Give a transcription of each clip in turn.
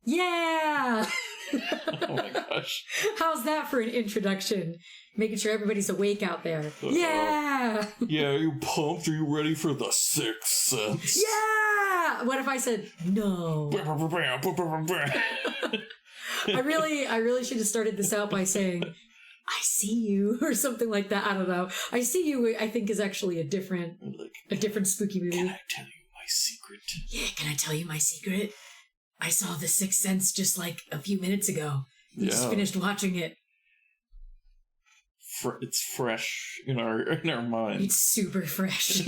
Yeah! Oh my gosh. How's that for an introduction? Making sure everybody's awake out there. Yeah! Yeah, are you pumped? Are you ready for the Sixth Sense? Yeah! What if I said no? I really should have started this out by saying, I see you, or something like that. I don't know. I see you, I think, is actually a different spooky movie. Can I tell you my secret? Yeah, can I tell you my secret? I saw The Sixth Sense just like a few minutes ago. You just finished watching it. It's fresh in our mind. It's super fresh.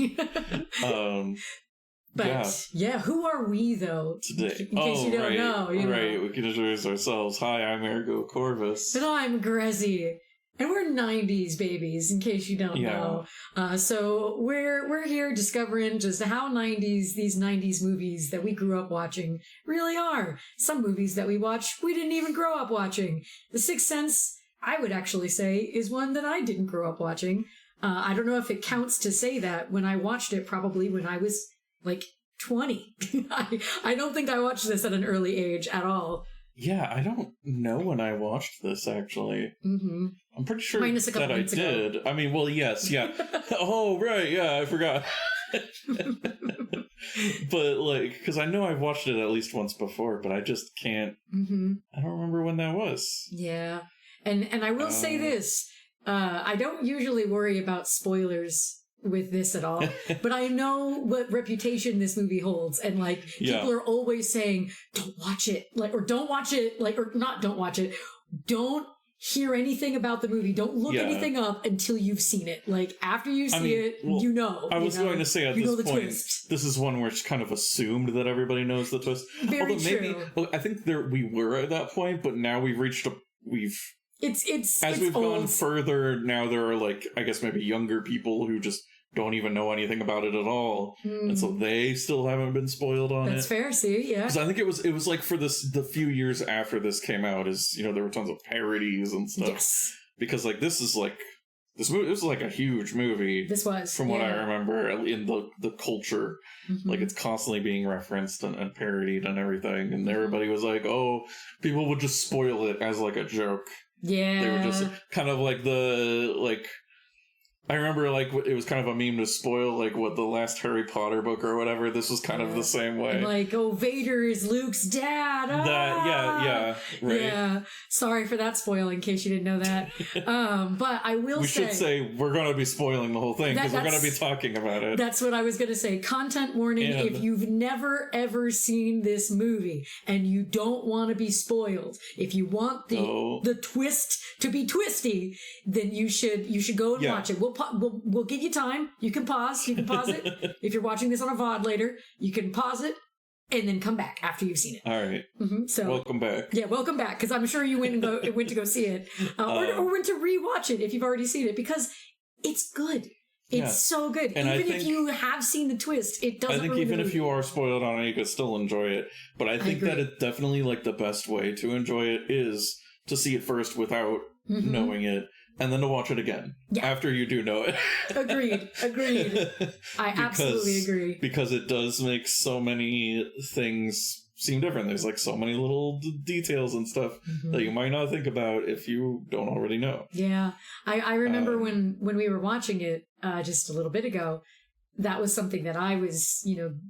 But yeah, who are we though? Today. In case you don't know. Right, we can introduce ourselves. Hi, I'm Ergo Corvus. And I'm Grezy. And we're 90s babies, in case you don't know. So we're here discovering just how these 90s movies that we grew up watching really are. Some movies that we watch, we didn't even grow up watching. The Sixth Sense, I would actually say, is one that I didn't grow up watching. I don't know if it counts to say that. When I watched it, probably when I was like 20. I don't think I watched this at an early age at all. Yeah, I don't know when I watched this, actually. Mm-hmm. I'm pretty sure that I did. Ago. I mean, well, yes, yeah. Oh, right, yeah, I forgot. But, like, because I know I've watched it at least once before, but I just can't... Mm-hmm. I don't remember when that was. Yeah. And I will say this. I don't usually worry about spoilers with this at all, but I know what reputation this movie holds, and like people are always saying don't watch it, like, or don't watch it, like, or not don't watch it, don't hear anything about the movie, don't look anything up until you've seen it. Like after you see it, you know. I was going to say at this point, this is one where it's kind of assumed that everybody knows the twist. Very Although maybe, true. I think we were at that point, but now we've reached we've gone further. Now there are, like, I guess maybe younger people who just don't even know anything about it at all, and so they still haven't been spoiled on it. That's fair. See, yeah. Because I think it was like for the few years after this came out, there were tons of parodies and stuff. Yes. Because like this movie, it was like a huge movie. This was, from what I remember in the culture, like it's constantly being referenced and parodied and everything, and everybody was like, oh, people would just spoil it as like a joke. Yeah. They were just kind of like I remember, like, it was kind of a meme to spoil, like, what the last Harry Potter book or whatever. This was kind of the same way. And like, oh, Vader is Luke's dad. Yeah, right. Yeah. Sorry for that spoil, in case you didn't know that. But I will say... We should say we're going to be spoiling the whole thing, because we're going to be talking about it. That's what I was going to say. Content warning, if you've never, ever seen this movie, and you don't want to be spoiled, if you want the twist to be twisty, then you should go and watch it. We'll give you time. You can pause it. If you're watching this on a VOD later, you can pause it and then come back after you've seen it. All right. So welcome back. Yeah, welcome back, because I'm sure you went to go see it, or went to rewatch it if you've already seen it, because it's good. It's so good. And even if you have seen the twist, it doesn't. I think even if you are spoiled on it, you could still enjoy it. But I think that it's definitely like the best way to enjoy it is to see it first without knowing it, and then to watch it again after you do know it. Agreed. I absolutely agree. Because it does make so many things seem different. There's like so many little details and stuff that you might not think about if you don't already know. Yeah. I remember when we were watching it just a little bit ago, that was something that I was,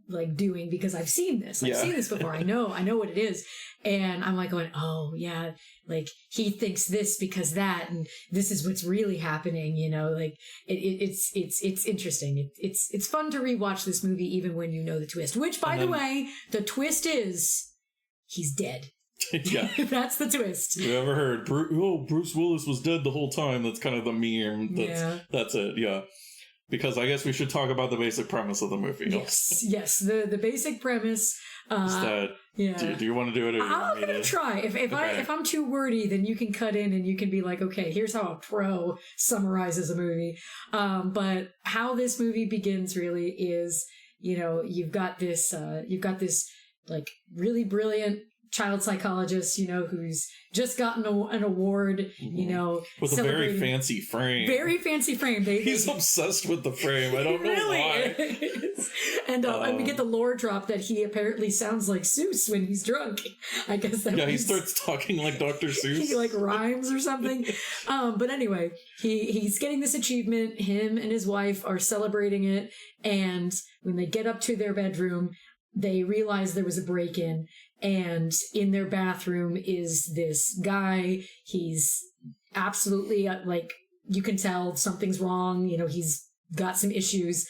like doing because I've seen this. I've seen this before. I know what it is. And I'm like going, oh yeah, like he thinks this because that, and this is what's really happening, like it's interesting. It's fun to rewatch this movie even when you know the twist, which by the way, the twist is he's dead. Yeah. That's the twist. You ever heard, Bruce Willis was dead the whole time? That's kind of the meme. That's it. Yeah. Because I guess we should talk about the basic premise of the movie. Yes. The basic premise. Is that, do you want to do it? Or I'm going to try. If I'm too wordy, then you can cut in and you can be like, okay, here's how a pro summarizes a movie. But how this movie begins really is, you've got this like really brilliant child psychologist, who's just gotten an award, with a very fancy frame. Very fancy frame. He's obsessed with the frame. I don't know why. Is. And we get the lore drop that he apparently sounds like Seuss when he's drunk. I guess that he starts talking like Dr. Seuss. He like rhymes or something. But anyway, he's getting this achievement. Him and his wife are celebrating it. And when they get up to their bedroom, they realize there was a break-in. And in their bathroom is this guy. He's absolutely you can tell something's wrong. He's got some issues.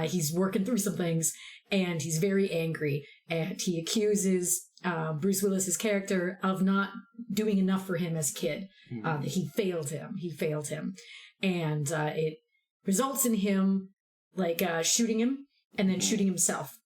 He's working through some things, and he's very angry. And he accuses Bruce Willis's character of not doing enough for him as a kid. That he failed him. And it results in him shooting him and then shooting himself.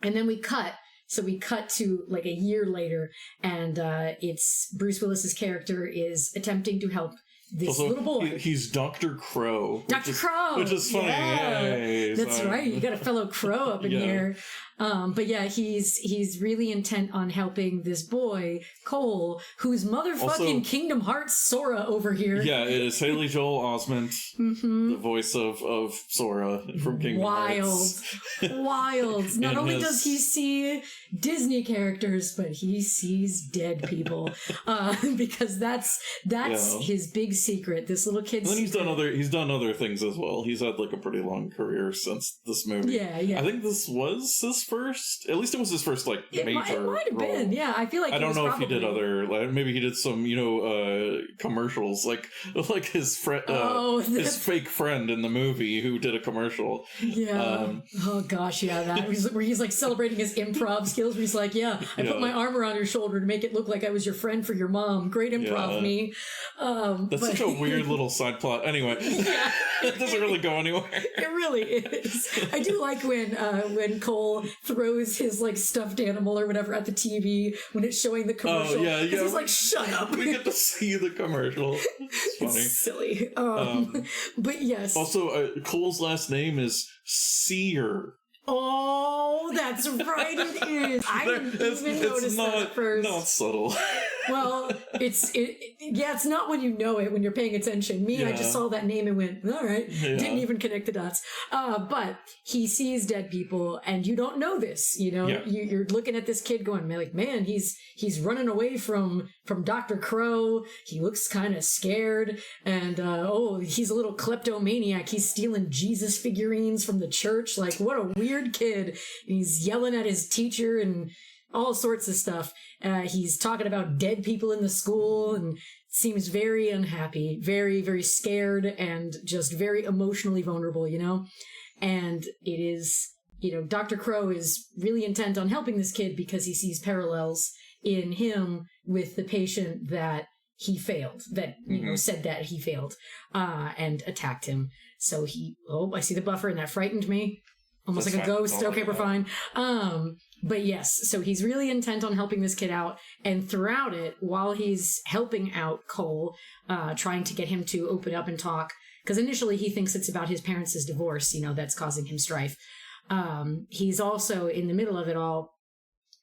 And then we cut to a year later, and it's Bruce Willis's character is attempting to help this little boy. He's Dr. Crow. Dr. Crow! Which is funny. Yeah. Yay, that's right. You got a fellow Crow up in here. But yeah, he's really intent on helping this boy, Cole, who's motherfucking Kingdom Hearts Sora over here. Yeah, it is Haley Joel Osment, the voice of Sora from Kingdom Hearts. Wild. Not only does he see Disney characters, but he sees dead people. Because that's his big secret. This little kid's And then he's done other things as well. He's had a pretty long career since this movie. Yeah. I think this was his first, at least it was his first major it might have role. been. Yeah, I feel like I don't know if he did other, maybe he did some commercials like his friend, his fake friend in the movie who did a commercial. Yeah. Oh gosh, yeah, that where he's celebrating his improv skills. Where he's like, I put my arm around your shoulder to make it look like I was your friend for your mom. Great improv, me. That's such a weird little side plot. Anyway, it doesn't really go anywhere. It really is. I do like when Cole throws his stuffed animal or whatever at the TV when it's showing the commercial. Because he's like, shut up. We get to see the commercial. It's funny. It's silly. But yes. Also, Cole's last name is Sear. Oh, that's right. It is. I didn't even notice that at first. Not subtle. Well, it's not when you know it, when you're paying attention. I just saw that name and went, all right. Yeah. Didn't even connect the dots. But he sees dead people, and you don't know this. You're looking at this kid going, man, he's running away from Dr. Crow. He looks kind of scared, and he's a little kleptomaniac. He's stealing Jesus figurines from the church. What a weird kid. And he's yelling at his teacher and all sorts of stuff. He's talking about dead people in the school and seems very unhappy, very, very scared, and just very emotionally vulnerable, And it is, Dr. Crow is really intent on helping this kid because he sees parallels in him with the patient that he failed, that, said that he failed, and attacked him. So I see the buffer, and that frightened me. Almost That's like a ghost. Okay, we're fine. But yes, so he's really intent on helping this kid out. And throughout it, while he's helping out Cole, trying to get him to open up and talk, because initially he thinks it's about his parents' divorce, that's causing him strife. He's also, in the middle of it all,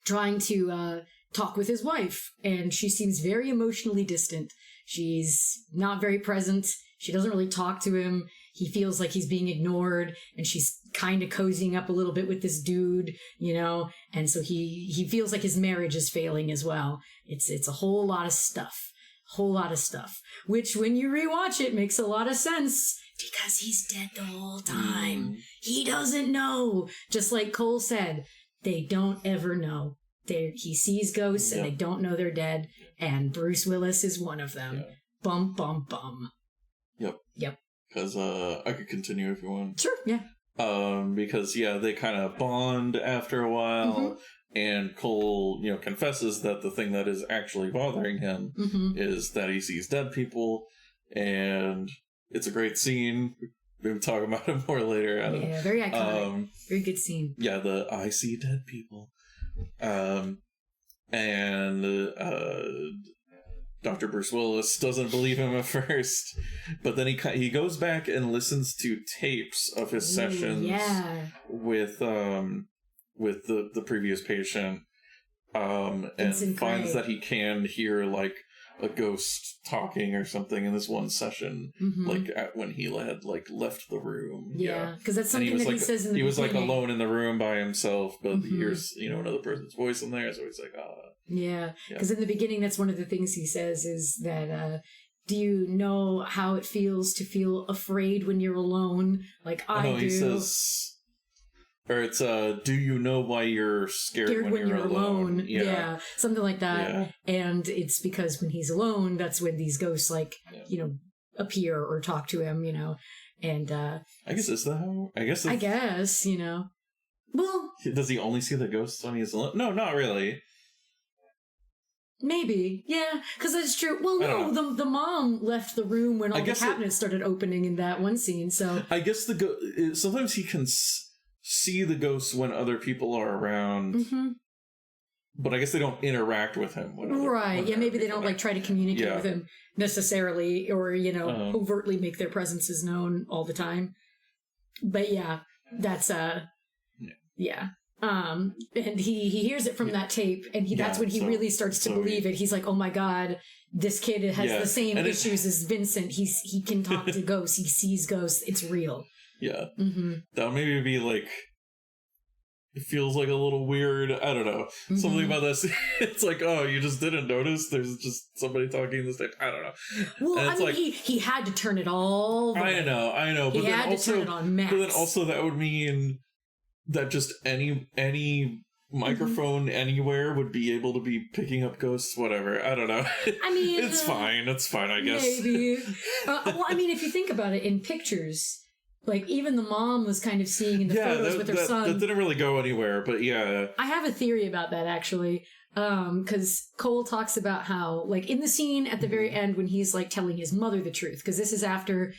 trying to talk with his wife. And she seems very emotionally distant. She's not very present. She doesn't really talk to him. He feels like he's being ignored, and she's kind of cozying up a little bit with this dude, and so he feels like his marriage is failing as well. It's a whole lot of stuff, which when you rewatch it makes a lot of sense because he's dead the whole time. He doesn't know. Just like Cole said, they don't ever know. He sees ghosts and they don't know they're dead, and Bruce Willis is one of them. Yeah. Bum, bum, bum. Yep. Because I could continue if you want. Sure, yeah. Because, they kind of bond after a while, and Cole, confesses that the thing that is actually bothering him is that he sees dead people, and it's a great scene. We'll talk about it more later. Yeah, very iconic. Very good scene. Yeah, the I see dead people. Dr. Bruce Willis doesn't believe him at first, but then he goes back and listens to tapes of his sessions with the previous patient, and finds that he can hear like a ghost talking or something in this one session, like when he had like left the room. Yeah, because that's something that he says in the beginning. He was like alone in the room by himself, but he hears another person's voice in there, so he's like, Yeah, because in the beginning, that's one of the things he says is that, do you know how it feels to feel afraid when you're alone? Like I do. He says... Or it's, do you know why you're scared when you're alone? Yeah, something like that. Yeah. And it's because when he's alone, that's when these ghosts, like, appear or talk to him, and... I guess, is that how... I guess, Well... Does he only see the ghosts when he's alone? No, not really. Maybe, yeah, because that's true. Well, no, the mom left the room when all the cabinets started opening in that one scene, so... I guess sometimes he can... see the ghosts when other people are around, but I guess they don't interact with him. Maybe they don't like try to communicate with him necessarily, or overtly make their presences known all the time. But yeah, that's and he hears it from that tape, and that's when he really starts to believe it. He's like, oh my god, this kid has the same issues as Vincent. He can talk to ghosts. He sees ghosts. It's real. Yeah. That would maybe be like, it feels like a little weird. I don't know. Something about this. It's like, oh, you just didn't notice? There's just somebody talking in this tape. I don't know. Well, he had to turn it all. I know. But then also, turn it on max. But then also that would mean that just any microphone anywhere would be able to be picking up ghosts, whatever. I don't know. I mean... It's fine, I guess. Maybe. If you think about it, in pictures... Like, even the mom was kind of seeing in the photos with her son. That didn't really go anywhere, but yeah. I have a theory about that, actually. Because Cole talks about how, like, in the scene at the very end when he's, like, telling his mother the truth. Because this is after,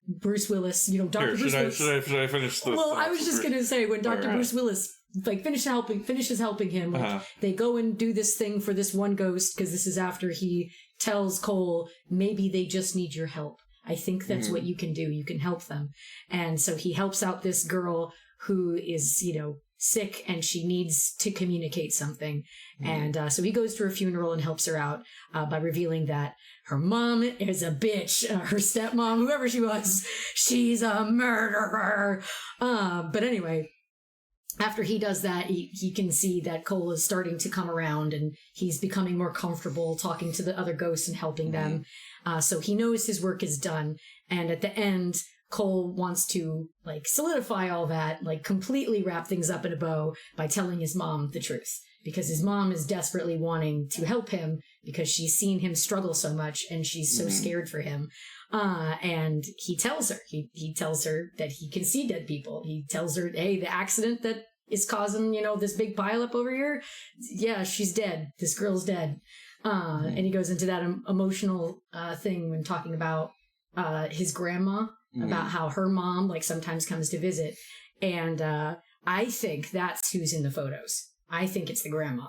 Bruce Willis, Dr. Bruce Willis... Should I finish this? Well, I was just going to say, when Dr. Bruce Willis, like, finishes helping him, like, they go and do this thing for this one ghost, because this is after he tells Cole, maybe they just need your help. I think that's what you can do. You can help them. And so he helps out this girl who is, sick and she needs to communicate something. And so he goes to her funeral and helps her out by revealing that her mom is a bitch. Her stepmom, whoever she was, she's a murderer. But anyway, after he does that, he can see that Cole is starting to come around and he's becoming more comfortable talking to the other ghosts and helping them. So he knows his work is done. And at the end, Cole wants to like solidify all that, like completely wrap things up in a bow by telling his mom the truth. Because his mom is desperately wanting to help him because she's seen him struggle so much and she's so scared for him. And he tells her, he tells her that he can see dead people. He tells her, hey, the accident that is causing, this big pileup over here. Yeah, she's dead. This girl's dead. And he goes into that emotional thing when talking about his grandma, about how her mom like sometimes comes to visit. And I think that's who's in the photos. I think it's the grandma.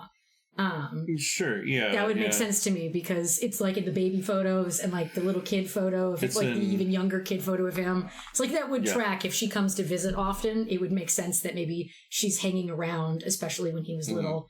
Sure, yeah. That would make sense to me because it's like in the baby photos and like the little kid photo, if it's like the even younger kid photo of him. It's like that would track if she comes to visit often. It would make sense that maybe she's hanging around, especially when he was little,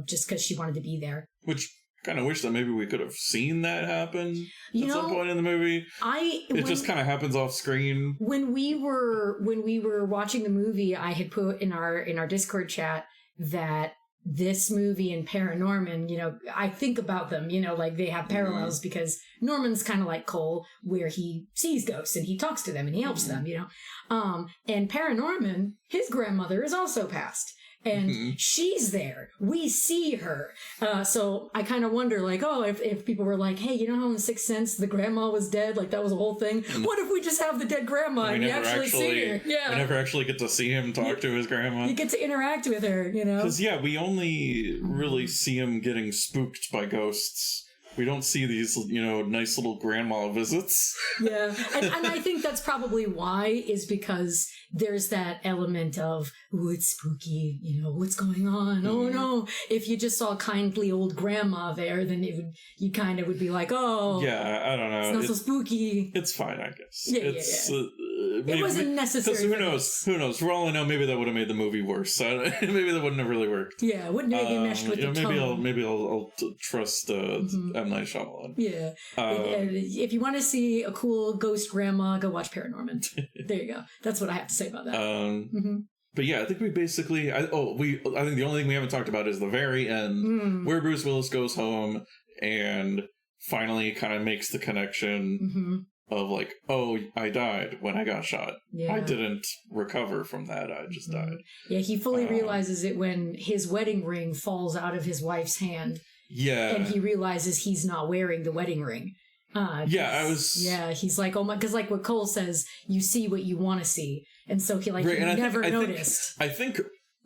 just because she wanted to be there. Which kind of wish that maybe we could have seen that happen at some point in the movie. It just kind of happens off screen. When we were watching the movie, I had put in our Discord chat that this movie and Paranorman, I think about them, like they have parallels because Norman's kind of like Cole, where he sees ghosts and he talks to them and he helps them, and Paranorman, his grandmother is also passed. And she's there. We see her. So I kind of wonder, like, if people were like, hey, how in The Sixth Sense the grandma was dead? Like, that was a whole thing. What if we just have the dead grandma and you actually see her? Yeah. We never actually get to see him talk to his grandma. You get to interact with her, Because, we only really see him getting spooked by ghosts. We don't see these, nice little grandma visits. Yeah. And I think that's probably why, is because there's that element of, ooh, it's spooky, what's going on? Oh, no. If you just saw kindly old grandma there, then you kind of would be like, oh. Yeah, I don't know. It's not so spooky. It's fine, I guess. it wasn't necessary. Because who knows? For all I know, maybe that would have made the movie worse. Maybe that wouldn't have really worked. Yeah, wouldn't have meshed with the tone. Maybe I'll trust M. Night Shyamalan. Yeah. If you want to see a cool ghost grandma, go watch Paranorman. There you go. That's what I have to say about that. But yeah, I think we basically. I think the only thing we haven't talked about is the very end, where Bruce Willis goes home and finally kind of makes the connection of like, oh, I died when I got shot. Yeah. I didn't recover from that. I just died. Yeah, he fully realizes it when his wedding ring falls out of his wife's hand. Yeah, and he realizes he's not wearing the wedding ring. He's like, oh my, because like what Cole says, you see what you want to see. And so he like never noticed. I think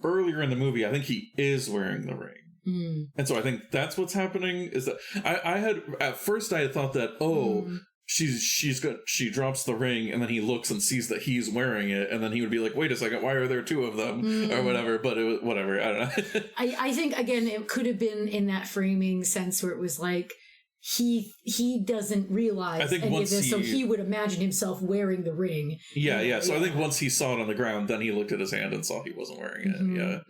earlier in the movie, I think he is wearing the ring. And so I think that's what's happening is that I had at first I had thought that, she drops the ring and then he looks and sees that he's wearing it and then he would be like, wait a second, why are there two of them or whatever, but it was whatever. I don't know. I think again, it could have been in that framing sense where it was like, he doesn't realize any of this, so he would imagine himself wearing the ring. So I think once he saw it on the ground, then he looked at his hand and saw he wasn't wearing it.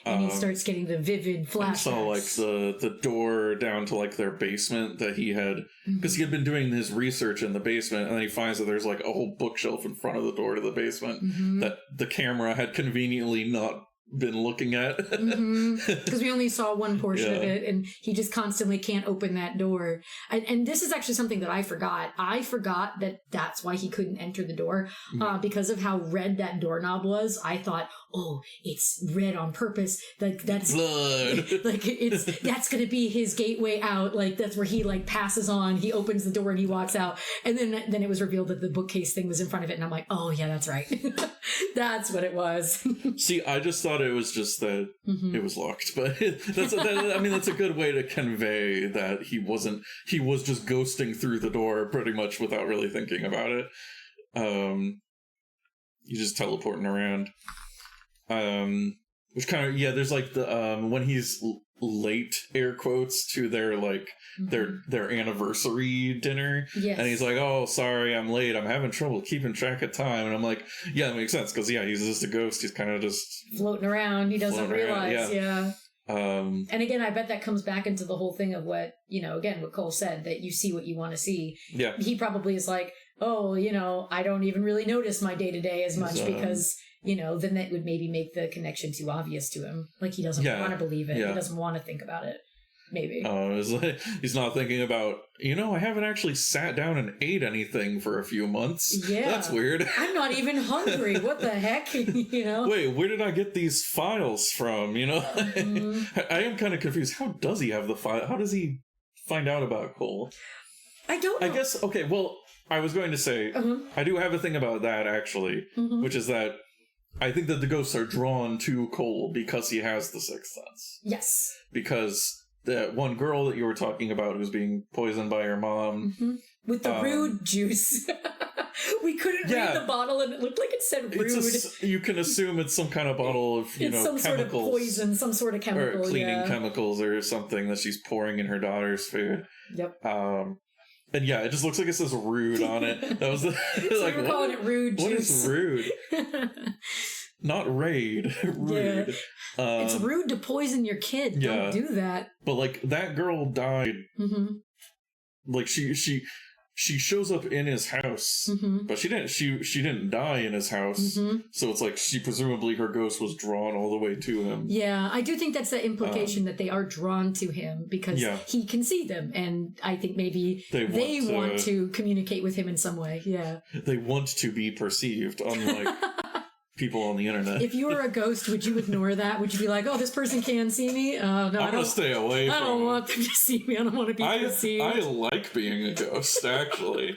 And he starts getting the vivid flashbacks. Saw like the door down to like their basement that he had, because he had been doing his research in the basement, and then he finds that there's like a whole bookshelf in front of the door to the basement that the camera had conveniently not been looking at, because we only saw one portion of it, and he just constantly can't open that door. And this is actually something that I forgot that that's why he couldn't enter the door, because of how red that doorknob was. I thought, oh, it's red on purpose, like that's blood. Like that's gonna be his gateway out, like that's where he like passes on, he opens the door and he walks out. And then it was revealed that the bookcase thing was in front of it, and I'm like, oh yeah, that's right. That's what it was. See, I just thought it was just that it was locked, but that's a good way to convey that he was just ghosting through the door pretty much without really thinking about it. He's just teleporting around, which kind of there's like the when he's late, air quotes, to their like their anniversary dinner, and he's like, oh, sorry, I'm late, I'm having trouble keeping track of time, and I'm like, yeah, that makes sense, because he's just a ghost, he's kind of just floating around, he doesn't realize. And again, I bet that comes back into the whole thing of what what Cole said, that you see what you want to see. He probably is like, oh, I don't even really notice my day-to-day as much, because then that would maybe make the connection too obvious to him. Like he doesn't want to believe it. He doesn't want to think about it. Maybe. He's not thinking about, I haven't actually sat down and ate anything for a few months. Yeah. That's weird. I'm not even hungry. What the heck? Wait, where did I get these files from? I am kind of confused. How does he have the file? How does he find out about Cole? I don't know. I guess, okay, well, I was going to say, I do have a thing about that, actually, which is that I think that the ghosts are drawn to Cole because he has the sixth sense. Yes. Because that one girl that you were talking about who's being poisoned by her mom. With the rude juice. We couldn't read the bottle and it looked like it said rude. You can assume it's some kind of bottle of, it's some chemicals. Sort of poison, some sort of chemical. Or cleaning chemicals or something that she's pouring in her daughter's food. Yep. And it just looks like it says rude on it. That was so like, we're calling it rude juice. What is rude? Not raid. Rude. Yeah. It's rude to poison your kid. Don't do that. But like that girl died. Like she shows up in his house, but she didn't die in his house. So it's like presumably her ghost was drawn all the way to him. Yeah, I do think that's the implication that they are drawn to him because he can see them, and I think maybe they want to communicate with him in some way. Yeah, they want to be perceived, unlike people on the internet. If you were a ghost, would you ignore that? Would you be like, oh, this person can see me? No, I'm going to stay away from I don't want them to see me. I don't want to be perceived. I like being a ghost, actually.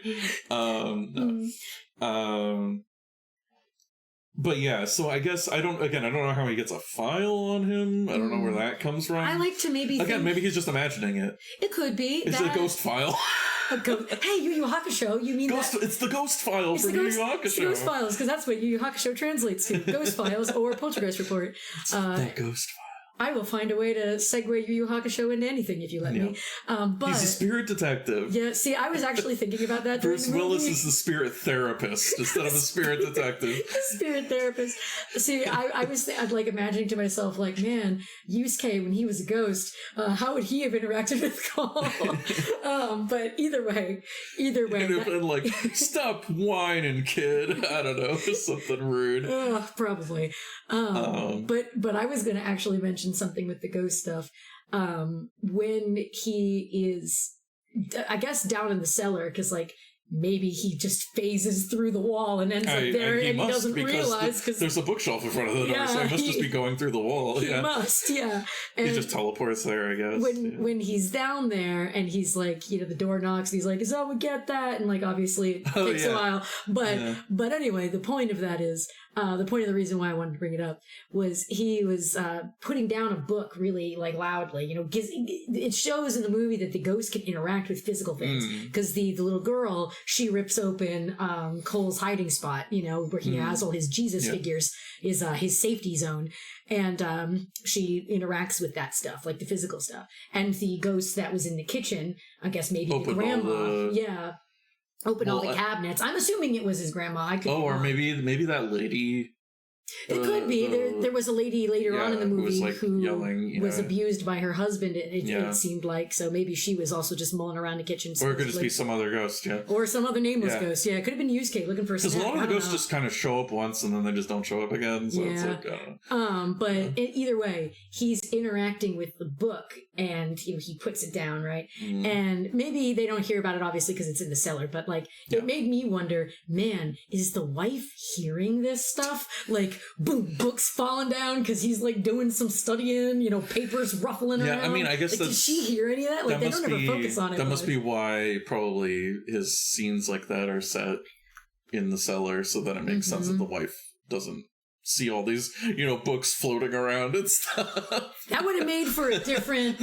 But yeah, so I guess I don't know how he gets a file on him. I don't know where that comes from. I like to maybe maybe he's just imagining it. It could be. It's a ghost file. Hey, Yu Yu Hakusho, you mean ghost, it's the ghost file from Yu Yu Hakusho. It's the ghost files, because that's what Yu Yu Hakusho translates to. Ghost files or poltergeist report. The ghost file. I will find a way to segue Yu Yu Hakusho into anything if you let me. But he's a spirit detective. Yeah, see, I was actually thinking about that. Bruce Willis is the spirit therapist instead of a spirit detective. Spirit therapist. See, I was like imagining to myself, like, man, Yusuke, when he was a ghost, how would he have interacted with Cole? But either way. He'd have been like, stop whining, kid. I don't know, something rude. Probably. But I was going to actually mention something with the ghost stuff. When he is, I guess, down in the cellar, because like maybe he just phases through the wall and ends up there, and he doesn't realize because there's a bookshelf in front of the door, so he must just be going through the wall. He must, yeah. And he just teleports there, I guess. When he's down there and he's like, the door knocks, and he's like, "Is that we get that?" And like, obviously, it takes a while. But anyway, the point of that is. The point of the reason why I wanted to bring it up was he was putting down a book really like loudly. It shows in the movie that the ghost can interact with physical things because the little girl, she rips open Cole's hiding spot, where he has all his Jesus figures, is his safety zone, and she interacts with that stuff, like the physical stuff. And the ghost that was in the kitchen, I guess maybe the grandma, open all the cabinets. I'm assuming it was his grandma. Or maybe that lady. It could be. There was a lady later on in the movie who yelling, was abused by her husband, it seemed like. So maybe she was also just mulling around the kitchen. Or it could just be some other ghost, Or some other nameless ghost, It could have been Yusuke looking for a snack. Because a lot of the ghosts just kind of show up once and then they just don't show up again. So it's like, But either way, he's interacting with the book and he puts it down, right? And maybe they don't hear about it, obviously, because it's in the cellar. But like, it made me wonder, man, is the wife hearing this stuff? Like, boom, books falling down because he's like doing some studying, papers ruffling around. I mean, I guess did she hear any of that? Like, they don't ever focus on it. That must be why probably his scenes like that are set in the cellar, so that it makes sense that the wife doesn't see all these, books floating around and stuff. That would have made for a different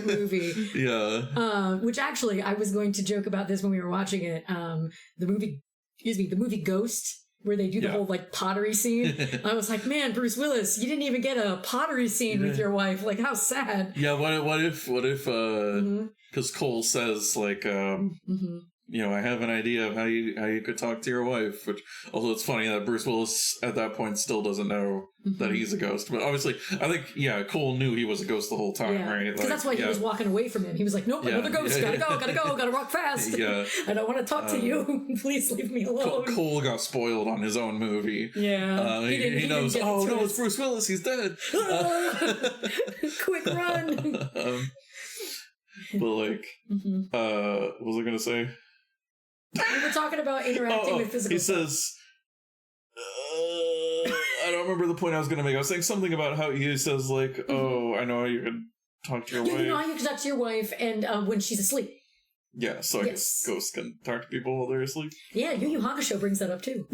movie. Yeah. Which actually, I was going to joke about this when we were watching it. The movie Ghost, where they do the whole like pottery scene. I was like, man, Bruce Willis, you didn't even get a pottery scene with your wife. Like, how sad. Yeah. What if because Cole says like, I have an idea of how you could talk to your wife, which although it's funny that Bruce Willis at that point still doesn't know that he's a ghost. But obviously, I think, Cole knew he was a ghost the whole time, right? Because that's why he was walking away from him. He was like, nope, another ghost, gotta go, gotta walk fast. Yeah. I don't want to talk to you. Please leave me alone. Cole got spoiled on his own movie. Yeah. He knows, oh no, it's Bruce Willis, he's dead. Quick run. But like, what was I going to say? We were talking about interacting with physical He says, I don't remember the point I was going to make. I was saying something about how he says, like, I know how you can talk to your wife. You know how you can talk to your wife and when she's asleep. Yeah, so I guess ghosts can talk to people while they're asleep. Yeah, Yu Yu Hakusho brings that up too.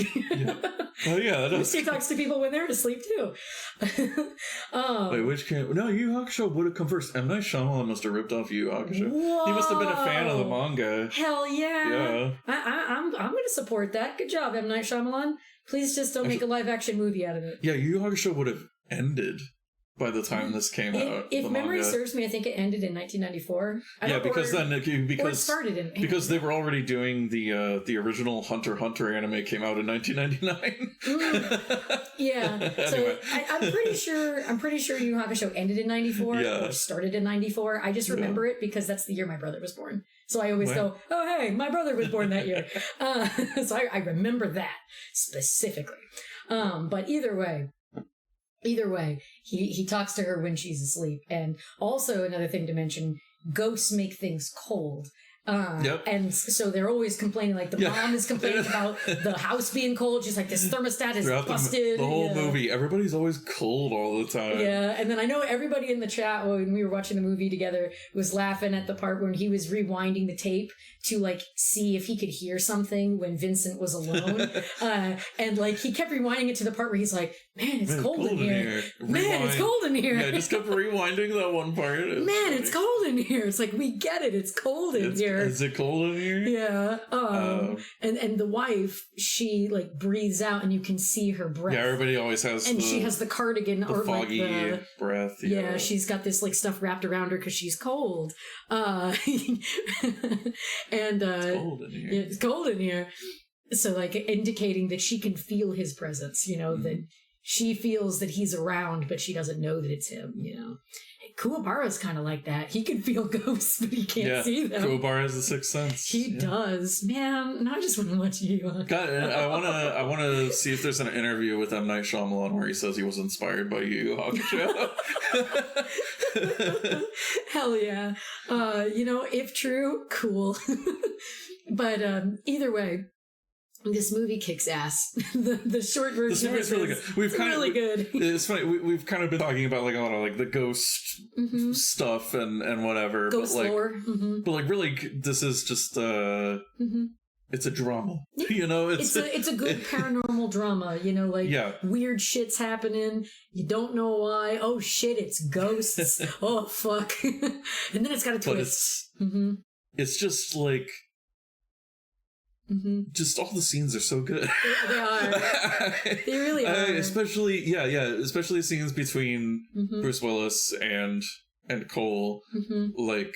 Oh yeah, that does. He talks to people when they're asleep too. Wait, which can? No, Yu Yu Hakusho would have come first. M. Night Shyamalan must have ripped off Yu Yu Hakusho. Whoa. He must have been a fan of the manga. Hell yeah! Yeah, I'm going to support that. Good job, M. Night Shyamalan. Please just don't make a live action movie out of it. Yeah, Yu Yu Hakusho would have ended by the time this came out. If memory serves me, I think it ended in 1994. Because they were already doing the original Hunter x Hunter anime came out in 1999. Yeah, so I'm pretty sure Yu Yu Hakusho ended in 94 or started in 94. I just remember it because that's the year my brother was born. So I always go, oh hey, my brother was born that year. So I remember that specifically. But either way, he talks to her when she's asleep. And also another thing to mention, ghosts make things cold. And so they're always complaining, like the mom is complaining about the house being cold. She's like, this thermostat is busted. The whole movie, everybody's always cold all the time. Yeah, and then I know everybody in the chat when we were watching the movie together was laughing at the part when he was rewinding the tape to like see if he could hear something when Vincent was alone. And like he kept rewinding it to the part where he's like, man, it's cold in here. Man, it's cold in here. Yeah, I just kept rewinding that one part. Man, it's cold in here. It's like, we get it. It's cold in here. here? Is it cold in here? Yeah. And the wife, she like breathes out and you can see her breath. Yeah, everybody always has she has the cardigan or foggy like breath. Yeah, she's got this like stuff wrapped around her because she's cold. And it's cold in here. Yeah, it's cold in here. So like indicating that she can feel his presence, that she feels that he's around, but she doesn't know that it's him, Kuwabara's kind of like that. He can feel ghosts, but he can't see them. Kuwabara has the sixth sense. He does. Man, now I just want to watch you. God, I wanna see if there's an interview with M. Night Shyamalan where he says he was inspired by Yu Yu Hakusho. Hell yeah. If true, cool. But either way, this movie kicks ass. the short version. This movie is really good. Really good. It's funny. We've kind of been talking about like a lot of like the ghost stuff and whatever. Ghost lore. But like really, this is just it's a drama. It's a good paranormal drama. Weird shit's happening. You don't know why. Oh shit, it's ghosts. Oh fuck. And then it's got a twist. It's just like. Just all the scenes are so good. They are. They really are. Especially the scenes between Bruce Willis and Cole. Like,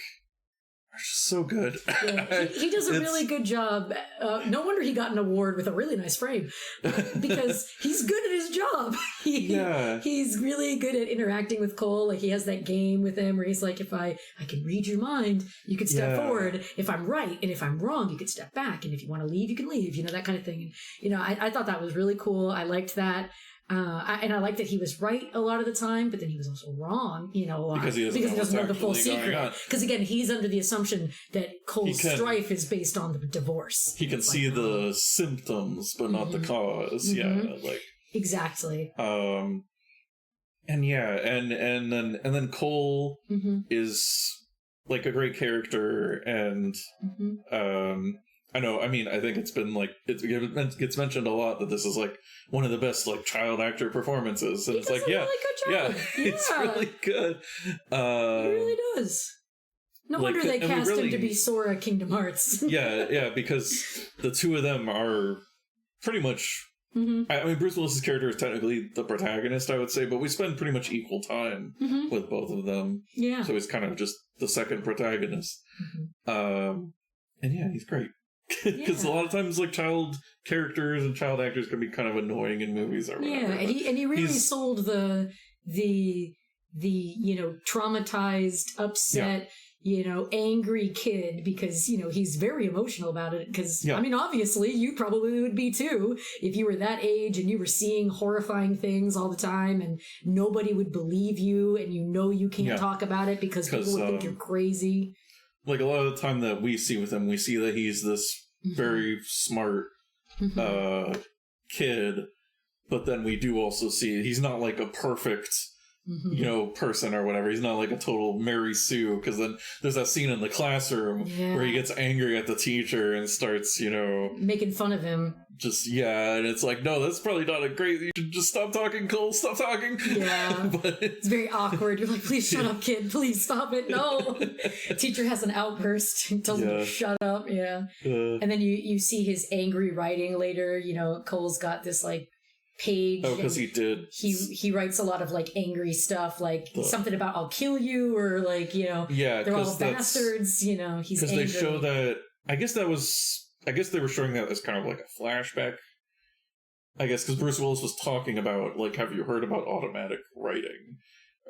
are just so good. Yeah. He does a really good job. No wonder he got an award with a really nice frame. Because he's good at his job. He's really good at interacting with Cole. Like, he has that game with him where he's like, if I can read your mind, you can step forward. If I'm right and if I'm wrong, you can step back. And if you want to leave, you can leave. That kind of thing. I thought that was really cool. I liked that. And I like that he was right a lot of the time, but then he was also wrong, a lot. Because he doesn't know the full secret. Because again, he's under the assumption that Cole's strife is based on the divorce. He can see the symptoms, but not the cause. Yeah, like exactly. And then Cole is like a great character, and I know. I mean, I think it's been like it gets mentioned a lot that this is like one of the best like child actor performances, and it's like really good job. It's really good. He really does. No wonder they cast him to be Sora Kingdom Hearts. because the two of them are pretty much. I mean, Bruce Willis's character is technically the protagonist, I would say, but we spend pretty much equal time with both of them. Yeah. So he's kind of just the second protagonist. And he's great. Because a lot of times, like, child characters and child actors can be kind of annoying in movies or whatever. Yeah, and he really sold the traumatized, upset, angry kid because, he's very emotional about it. Because, I mean, obviously, you probably would be too if you were that age and you were seeing horrifying things all the time and nobody would believe you and you can't talk about it because people would think you're crazy. Like, a lot of the time that we see with him, we see that he's this very smart kid, but then we do also see he's not like a perfect, person or whatever. He's not like a total Mary Sue, because then there's that scene in the classroom where he gets angry at the teacher and starts, making fun of him. And it's like, no, that's probably not a great, you should just stop talking, Cole, stop talking. Yeah. But it's very awkward. You're like, please shut up, kid, please stop it, no. Teacher has an outburst and tells him to shut up, and then you see his angry writing later, Cole's got this, like, page. Oh, because he did. He writes a lot of, like, angry stuff, like something about I'll kill you, or, like, they're all bastards, he's angry. Because they show that, I guess they were showing that as kind of like a flashback. I guess because Bruce Willis was talking about, like, have you heard about automatic writing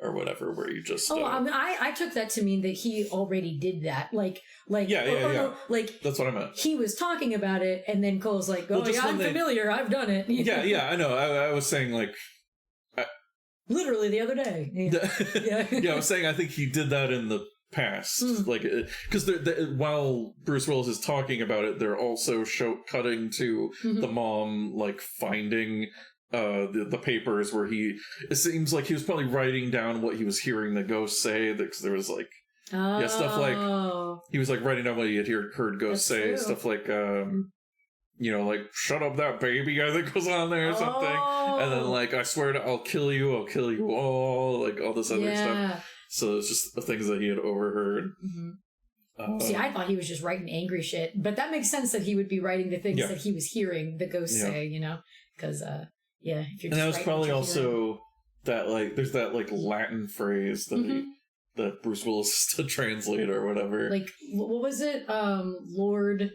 or whatever, where you just... I mean, I took that to mean that he already did that. Like, yeah. Like, that's what I meant. He was talking about it, and then Cole's like, I'm familiar, I've done it. Yeah, I know. I was saying, like... Literally the other day. Yeah, I was saying I think he did that in the past, like, because while Bruce Willis is talking about it, they're also cutting to the mom, like, finding the papers where it seems like he was probably writing down what he was hearing the ghost say, because there was like stuff like he was like writing down what he had heard ghosts say. True. Stuff like like, shut up that baby, I think was on there or something, and then like, I swear to I'll kill you all, like all this other stuff. So it's just the things that he had overheard. See, I thought he was just writing angry shit, but that makes sense that he would be writing the things that he was hearing the ghosts say, you know, because if you're. And that was probably also that there's that Latin phrase that that Bruce Willis is to translate or whatever. Like what was it, Lord?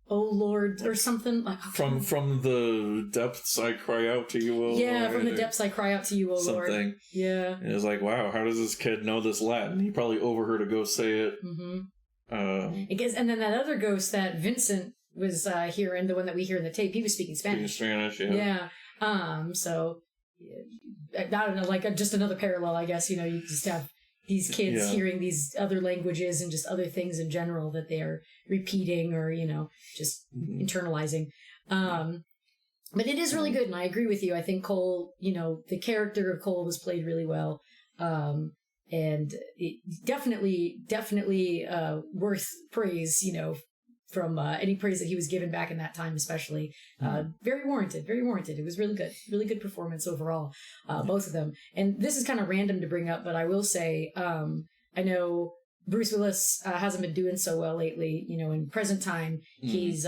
Oh Lord, or something like from the depths I cry out to you, O Lord. Yeah, from the depths I cry out to you, O Lord. Something. Yeah. And it was like, wow, how does this kid know this Latin? He probably overheard a ghost say it. And then that other ghost that Vincent was hearing, the one that we hear in the tape, he was speaking Spanish. Yeah. So I don't know, just another parallel, I guess. You know, you just have these kids hearing these other languages and just other things in general that they are repeating or, you know, just internalizing. But it is really good, and I agree with you. I think Cole, you know, the character of Cole was played really well. And it definitely worth praise, you know, from any praise that he was given back in that time, especially. Very warranted. It was really good performance overall, both of them. And this is kind of random to bring up, but I will say, I know Bruce Willis hasn't been doing so well lately. You know, in present time, his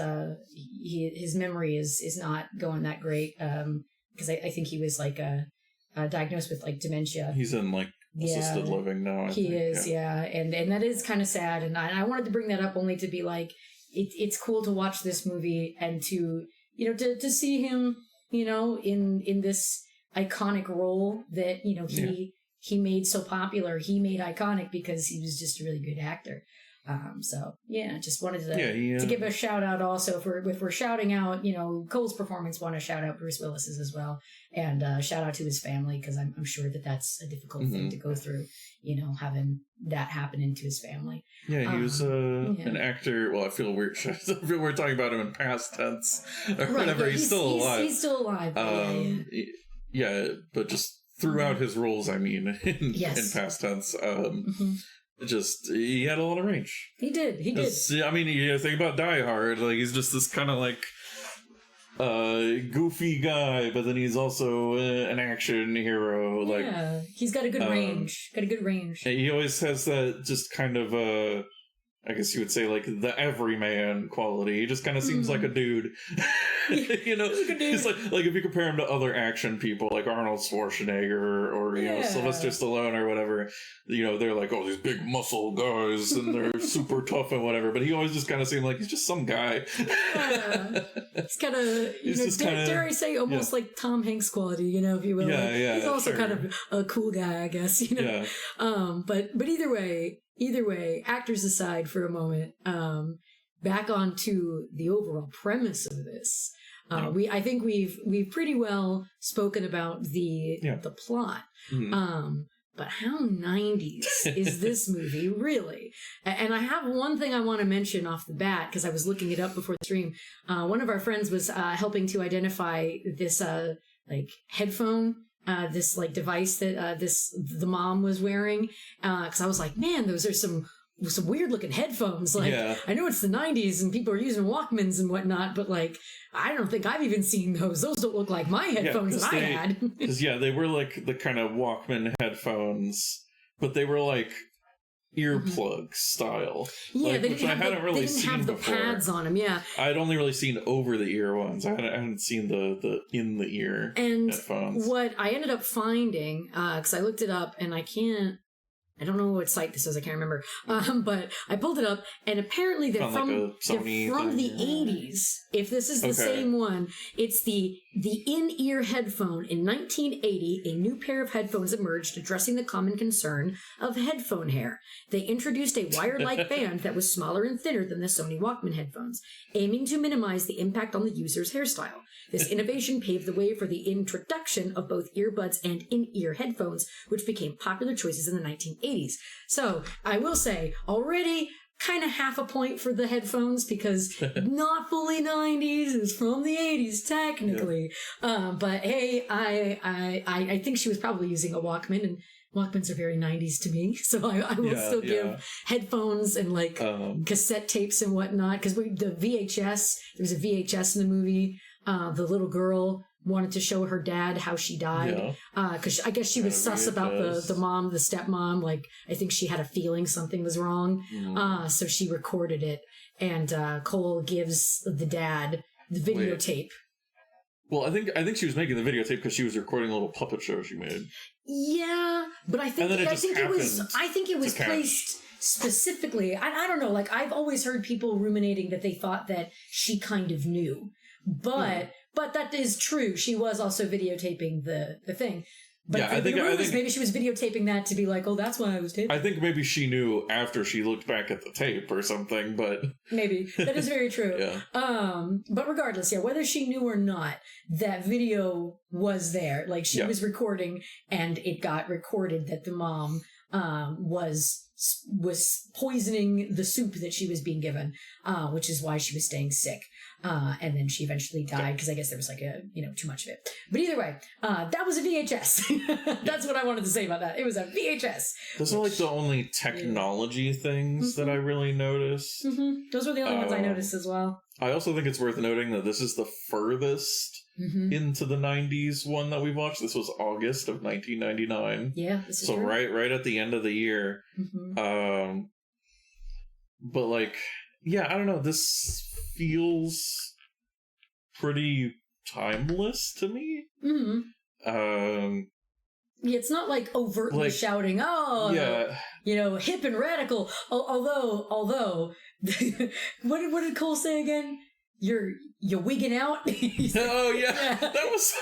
memory is not going that great, because I think he was diagnosed with dementia. He's in assisted living now. He is, and that is kind of sad. And I wanted to bring that up only to be it's cool to watch this movie and to, you know, to see him, you know, in this iconic role that, you know, he made so popular. He made iconic because he was just a really good actor. Just wanted to give a shout out also if we're shouting out, you know, Cole's performance, want to shout out Bruce Willis's as well, and shout out to his family, because I'm sure that's a difficult thing to go through, you know, having that happen into his family. Yeah, he was an actor. Well, I feel weird. We're talking about him in past tense or whatever. He's still alive. He's still alive. But just throughout his roles, I mean, in past tense. Just he had a lot of range. He did. I mean, you think about Die Hard, he's just this kind of goofy guy, but then he's also an action hero. He's got a good range. He always has that just kind of I guess you would say the everyman quality. He just kind of seems like a dude. You know, he's like if you compare him to other action people like Arnold Schwarzenegger or you know, Sylvester Stallone or whatever, you know, they're these big muscle guys and they're super tough and whatever, but he always just kind of seemed like he's just some guy. He's kind of, you know, dare I say, almost like Tom Hanks quality, you know, if you will. He's also kind of a cool guy, I guess, you know. But either way, actors aside for a moment, back onto the overall premise of this. I think we've pretty well spoken about the plot. But how 90s is this movie, really? And I have one thing I want to mention off the bat, because I was looking it up before the stream. One of our friends was helping to identify this headphone, this device that the mom was wearing, because I was like, man, those are some weird looking headphones. I know it's the 90s and people are using Walkmans and whatnot, but I don't think I've even seen those. Those don't look like my headphones that I had. Because they were the kind of Walkman headphones, but they were earplug style. Yeah, which I hadn't really seen before. They didn't have the pads on them. Yeah, I'd only really seen over the ear ones. I hadn't seen the in the ear headphones. And what I ended up finding, because I looked it up and I don't know what site this is, I can't remember. But I pulled it up, and apparently they're from the 80s. If this is the same one, it's the in-ear headphone. In 1980, a new pair of headphones emerged addressing the common concern of headphone hair. They introduced a wire-like band that was smaller and thinner than the Sony Walkman headphones, aiming to minimize the impact on the user's hairstyle. This innovation paved the way for the introduction of both earbuds and in-ear headphones, which became popular choices in the 1980s. So, I will say, already kind of half a point for the headphones, because not fully 90s, it's from the 80s, technically. But hey, I think she was probably using a Walkman, and Walkmans are very 90s to me, so I will still give headphones and cassette tapes and whatnot, because the VHS, there was a VHS in the movie. The little girl wanted to show her dad how she died. Because I guess she was sus about the mom, the stepmom. Like, I think she had a feeling something was wrong. So she recorded it. And Cole gives the dad the videotape. Well, I think she was making the videotape because she was recording a little puppet show she made. Yeah, but I think it was placed specifically. I don't know. Like, I've always heard people ruminating that they thought that she kind of knew, but that is true. She was also videotaping the thing. But I think maybe she was videotaping that to be like, oh, that's why I was taping. I think maybe she knew after she looked back at the tape or something, but... Maybe. That is very true. But regardless, whether she knew or not, that video was there. Like, she was recording, and it got recorded that the mom was poisoning the soup that she was being given, which is why she was staying sick. And then she eventually died because I guess there was too much of it. But either way, that was a VHS. That's what I wanted to say about that. It was a VHS. Those are like the only technology things that I really noticed. Those were the only ones I noticed as well. I also think it's worth noting that this is the furthest into the 90s one that we've watched. This was August of 1999. Yeah, this is so true. right at the end of the year. But like, yeah, I don't know. This feels pretty timeless to me. It's not like overtly shouting, hip and radical. Although, what did Cole say again? You're wigging out. That was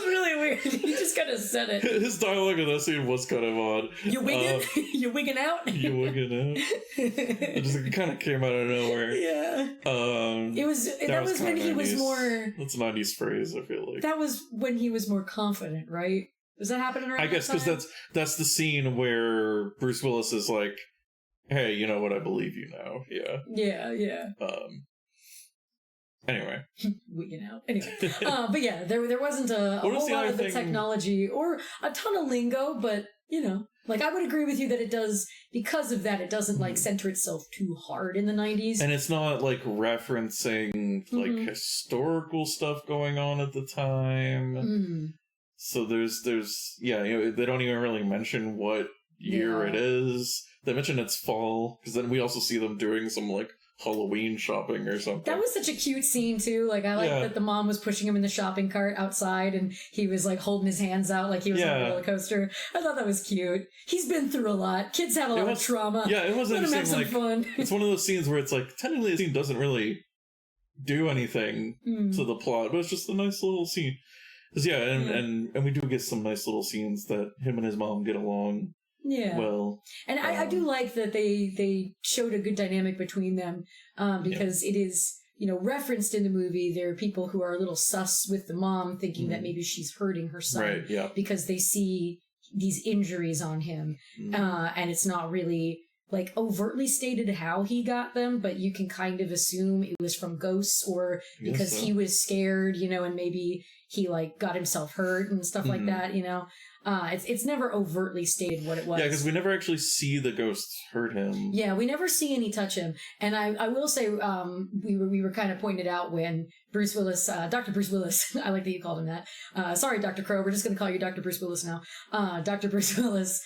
really weird. He just kind of said it. His dialogue in that scene was kind of odd. You wigging? You wigging out? You wigging out? It just kind of came out of nowhere. Yeah. That was when he was more. That's a 90s phrase. I feel like that was when he was more confident, right? Was that happening around? I guess because that's the scene where Bruce Willis is like, "Hey, you know what? I believe you now." Yeah. Anyway. Wigging out. Anyway. But yeah, there wasn't a whole lot of the technology or a ton of lingo, but, like, I would agree with you that it does, because of that, it doesn't, like, center itself too hard in the 90s. And it's not, like, referencing, like, historical stuff going on at the time. So there's they don't even really mention what year it is. They mention it's fall, because then we also see them doing some, like, Halloween shopping or something. That was such a cute scene too. Like, I like that the mom was pushing him in the shopping cart outside and he was like holding his hands out like he was on a roller coaster. I thought that was cute. He's been through a lot. Kids have a lot of trauma. Yeah, it was interesting. Let him have some fun. It's one of those scenes where it's like, technically the scene doesn't really do anything to the plot, but it's just a nice little scene. And we do get some nice little scenes that him and his mom get along. Yeah. Well, and I do like that they showed a good dynamic between them, because it is, referenced in the movie. There are people who are a little sus with the mom, thinking that maybe she's hurting her son, because they see these injuries on him, and it's not really like overtly stated how he got them, but you can kind of assume it was from ghosts or because he was scared, and maybe he like got himself hurt and stuff like that, It's never overtly stated what it was. Yeah, because we never actually see the ghosts hurt him. Yeah, we never see any touch him. And I will say, we were kind of pointed out when Bruce Willis, Dr. Bruce Willis, I like that you called him that. Sorry, Dr. Crow, we're just going to call you Dr. Bruce Willis now. Dr. Bruce Willis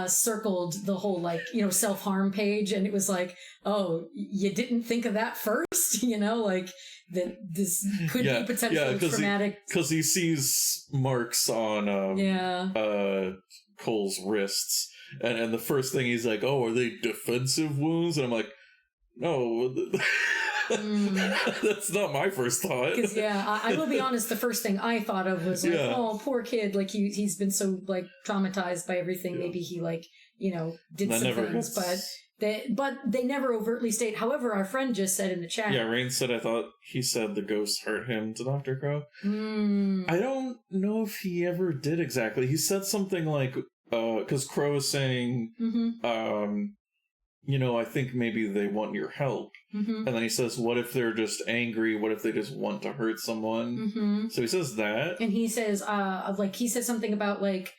circled the whole, like, self-harm page, and it was like, oh, you didn't think of that first? Like, that this could be potentially traumatic. Because he sees marks on Cole's wrists, and the first thing he's like, oh, are they defensive wounds? And I'm like, no, that's not my first thought. Because I will be honest, the first thing I thought of was like, oh, poor kid, like he's been so like traumatized by everything. Maybe he like did that some things, but they never overtly state. However, our friend just said in the chat. Yeah, Rain said, I thought he said the ghost hurt him to Dr. Crow. I don't know if he ever did exactly. He said something like, because Crow is saying, I think maybe they want your help. And then he says, what if they're just angry? What if they just want to hurt someone? So he says that. And he says, he said something about like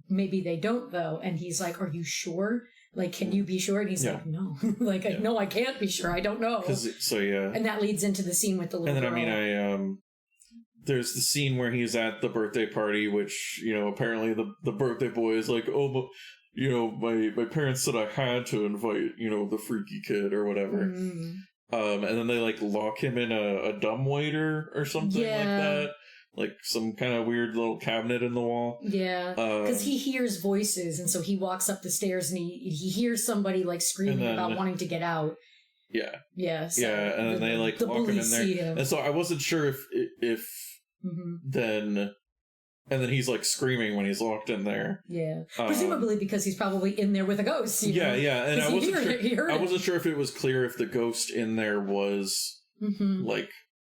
maybe they don't though. And he's like, are you sure? Like, can you be sure? And he's like, no. No, I can't be sure. I don't know. And that leads into the scene with the little girl. And then, there's the scene where he's at the birthday party, which, you know, apparently the birthday boy is like, oh, but, you know, my parents said I had to invite, you know, the freaky kid or whatever. And then they, like, lock him in a dumbwaiter or something like that. Like, some kind of weird little cabinet in the wall. Yeah, because he hears voices, and so he walks up the stairs, and he hears somebody, like, screaming about wanting to get out. Yeah. Yeah. So and then they, like, lock him in there. And so I wasn't sure if then... And then he's, like, screaming when he's locked in there. Yeah. Presumably because he's probably in there with a ghost. You know? And I wasn't sure if it was clear if the ghost in there was, like...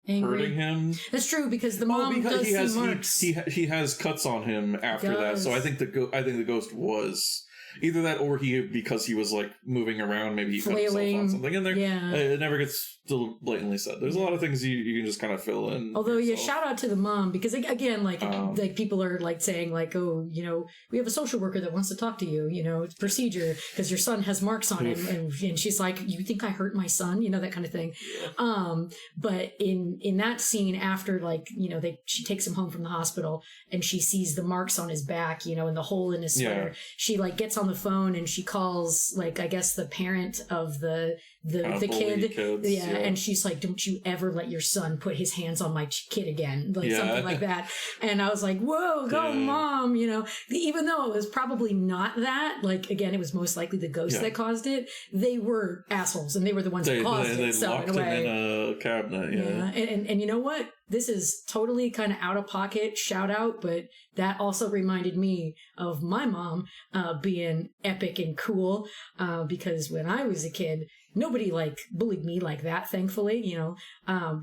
Angry. Hurting him. That's true because the mom does see marks. He has cuts on him after that, so I think the ghost was either that or because he was like moving around, maybe he cut himself on something in there. Yeah, it never gets blatantly said. There's a lot of things you can just kind of fill in. Although, shout out to the mom because again, like people are like saying like, oh, you know, we have a social worker that wants to talk to you. You know, it's procedure because your son has marks on him, and she's like, you think I hurt my son? You know, that kind of thing. But in that scene after, like, you know, she takes him home from the hospital and she sees the marks on his back, you know, and the hole in his sweater. She like gets on the phone and she calls, like, I guess the parent of the kid. Kids, and she's like, don't you ever let your son put his hands on my kid again, like something like that. And I was like, whoa, go mom, you know, even though it was probably not that, like, again, it was most likely the ghost that caused it. They were assholes and they were the ones that caused it. They locked him in a cabinet. And you know what? This is totally kind of out of pocket shout out, but that also reminded me of my mom being epic and cool because when I was a kid, nobody like bullied me like that, thankfully, you know,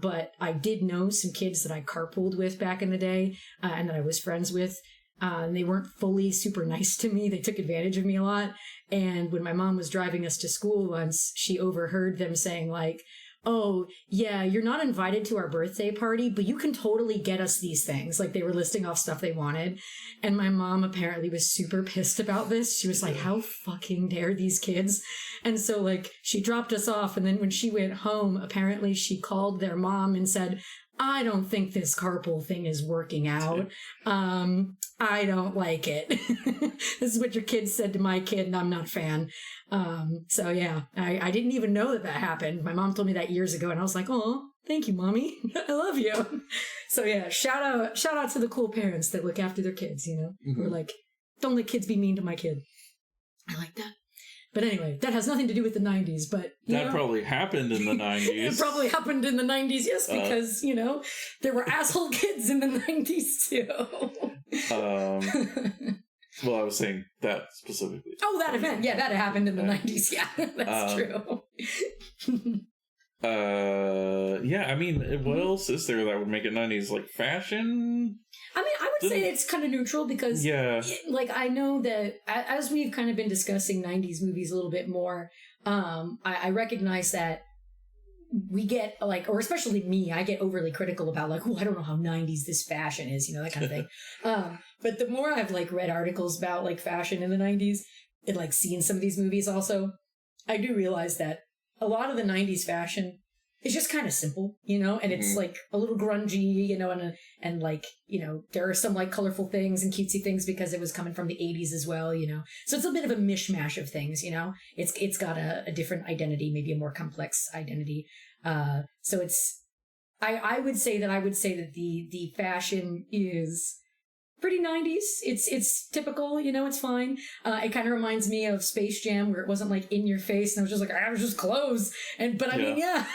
but I did know some kids that I carpooled with back in the day and that I was friends with. And they weren't fully super nice to me. They took advantage of me a lot. And when my mom was driving us to school once, she overheard them saying like, oh, yeah, you're not invited to our birthday party, but you can totally get us these things. Like, they were listing off stuff they wanted. And my mom apparently was super pissed about this. She was like, how fucking dare these kids? And so, like, she dropped us off. And then when she went home, apparently she called their mom and said, I don't think this carpool thing is working out. I don't like it. This is what your kid said to my kid, and I'm not a fan. So yeah, I didn't even know that happened. My mom told me that years ago, and I was like, oh, thank you, mommy. I love you. So yeah, shout out to the cool parents that look after their kids, you know, who are like, don't let kids be mean to my kid. I like that. But anyway, that has nothing to do with the 90s, but... That probably happened in the 90s. It probably happened in the 90s, yes, because, you know, there were asshole kids in the 90s, too. Well, I was saying that specifically. Oh, that event. Yeah, that happened in the 90s. Yeah, that's true. Yeah, I mean, what else is there that would make it 90s? Like, fashion? I mean, I would say it's kind of neutral because, like, I know that as we've kind of been discussing 90s movies a little bit more, I recognize that we get, like, or especially me, I get overly critical about, like, oh, I don't know how 90s this fashion is, you know, that kind of thing. But the more I've, like, read articles about, like, fashion in the 90s and, like, seen some of these movies also, I do realize that a lot of the 90s fashion is just kind of simple, you know, and it's like a little grungy, you know, and like, you know, there are some like colorful things and cutesy things because it was coming from the 80s as well, you know. So it's a bit of a mishmash of things, you know. It's got a different identity, maybe a more complex identity. So it's I would say that the fashion is pretty 90s. It's typical, you know, it's fine. It kind of reminds me of Space Jam where it wasn't like in your face and I was just like, I was just clothes. But I mean, yeah,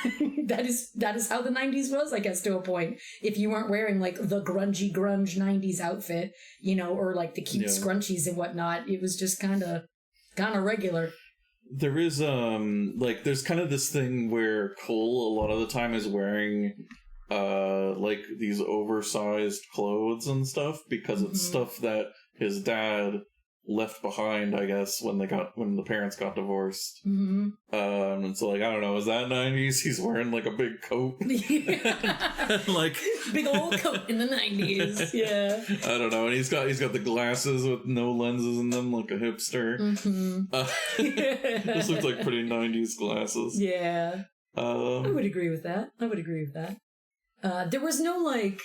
that is how the 90s was, I guess, to a point. If you weren't wearing like the grunge 90s outfit, you know, or like the cute scrunchies and whatnot, it was just kind of regular. There is like there's kind of this thing where Cole a lot of the time is wearing like these oversized clothes and stuff because it's stuff that his dad left behind, I guess, when the parents got divorced. And so, like, I don't know, is that 90s? He's wearing like a big coat. Like big old coat in the 90s. Yeah. I don't know. And he's got the glasses with no lenses in them, like a hipster. This looks like pretty 90s glasses. Yeah. I would agree with that. There was no, like,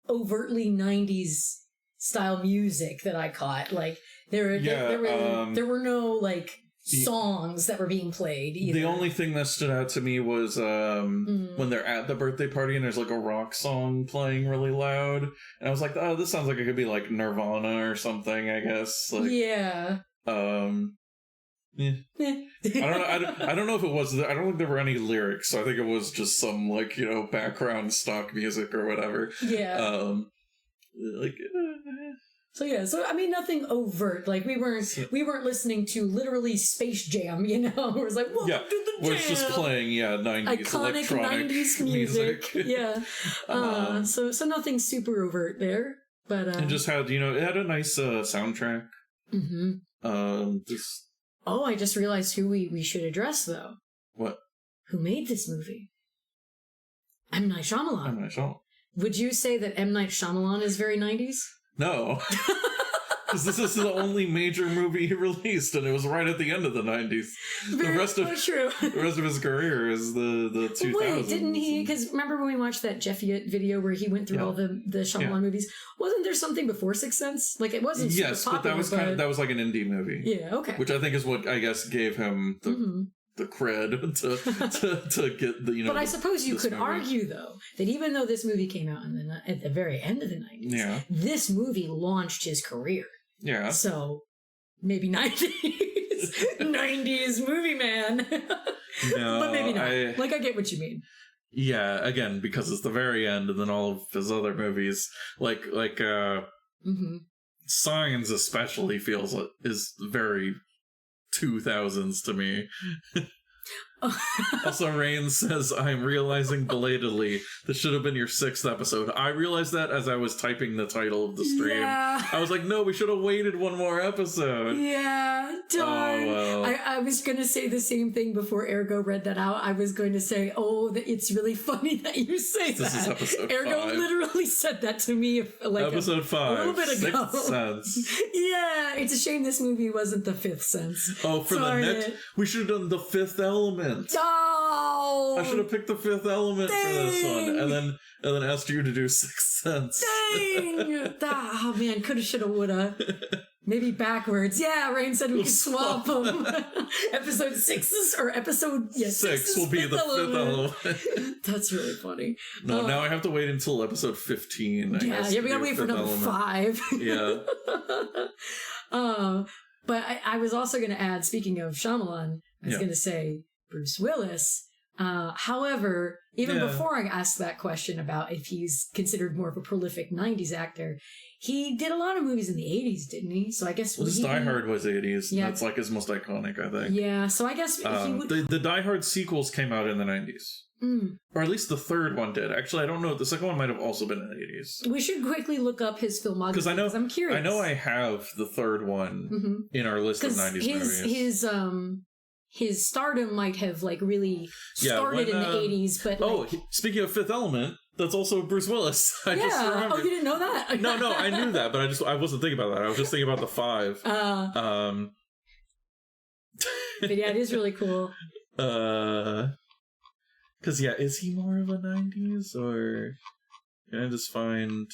overtly 90s style music that I caught. Like there were no like songs that were being played either. The only thing that stood out to me was when they're at the birthday party and there's like a rock song playing really loud, and I was like, oh, this sounds like it could be like Nirvana or something, I guess. Like, yeah. I don't know if it was. I don't think there were any lyrics, so I think it was just some like background stock music or whatever. Yeah. So I mean, nothing overt. Like we weren't listening to literally Space Jam. It was like, welcome to the jam. We're just playing 90s iconic electronic 90s music. Yeah. So nothing super overt there, but it just had it had a nice soundtrack. Mm-hmm. I just realized who we should address though. What? Who made this movie? M. Night Shyamalan. M. Night Shyamalan. Would you say that M. Night Shyamalan is very 90s? No. Because this is the only major movie he released, and it was right at the end of the 90s. The rest of his career is the 2000s. Wait, didn't he? Because remember when we watched that Jeff Yett video where he went through all the Shyamalan movies? Wasn't there something before Sixth Sense? Like, it wasn't super popular, but that was like an indie movie. Yeah, okay. Which I think is what, I guess, gave him the cred to get the, But I suppose you could argue, though, that even though this movie came out at the very end of the 90s, this movie launched his career. Yeah. So, maybe 90s. 90s movie man. No, but maybe not. I get what you mean. Yeah, again, because it's the very end, and then all of his other movies, Signs especially is very 2000s to me. Also, Rain says, I'm realizing belatedly this should have been your 6th episode. I realized that as I was typing the title of the stream. Yeah. I was like, no, we should have waited one more episode. Yeah, darn. Oh, well. I was going to say the same thing before Ergo read that out. I was going to say, it's really funny that you say this that. Is episode Ergo 5. Literally said that to me episode 5, a little bit ago. 6th Sense. Yeah, it's a shame this movie wasn't the 5th Sense. Oh, for the next... We should have done the 5th Element. Oh, I should have picked the 5th Element for this one, and then asked you to do 6th Sense. Dang! Oh man, coulda, shoulda, woulda. Maybe backwards. Yeah, Rain said we could swap them. Episode 6 or episode 6 will be the 5th element. That's really funny. No, now I have to wait until episode 15. We gotta wait for number 5. Yeah. But I was also going to add, speaking of Shyamalan, I was going to say Bruce Willis. However, even before I asked that question about if he's considered more of a prolific 90s actor, he did a lot of movies in the 80s, didn't he? So I guess... Die Hard was 80s. Yeah. That's like his most iconic, I think. Yeah, so I guess he would... The Die Hard sequels came out in the 90s. Or at least the third one did. Actually, I don't know. The second one might have also been in the 80s. We should quickly look up his filmography, because I'm curious. I know I have the third one in our list of 90s movies. His stardom might have really started in the 80s, but speaking of Fifth Element, that's also Bruce Willis. I just remembered. Oh, you didn't know that? No, I knew that, but I wasn't thinking about that. I was just thinking about the 5. But yeah, it is really cool. Because is he more of a 90s, or can I just find...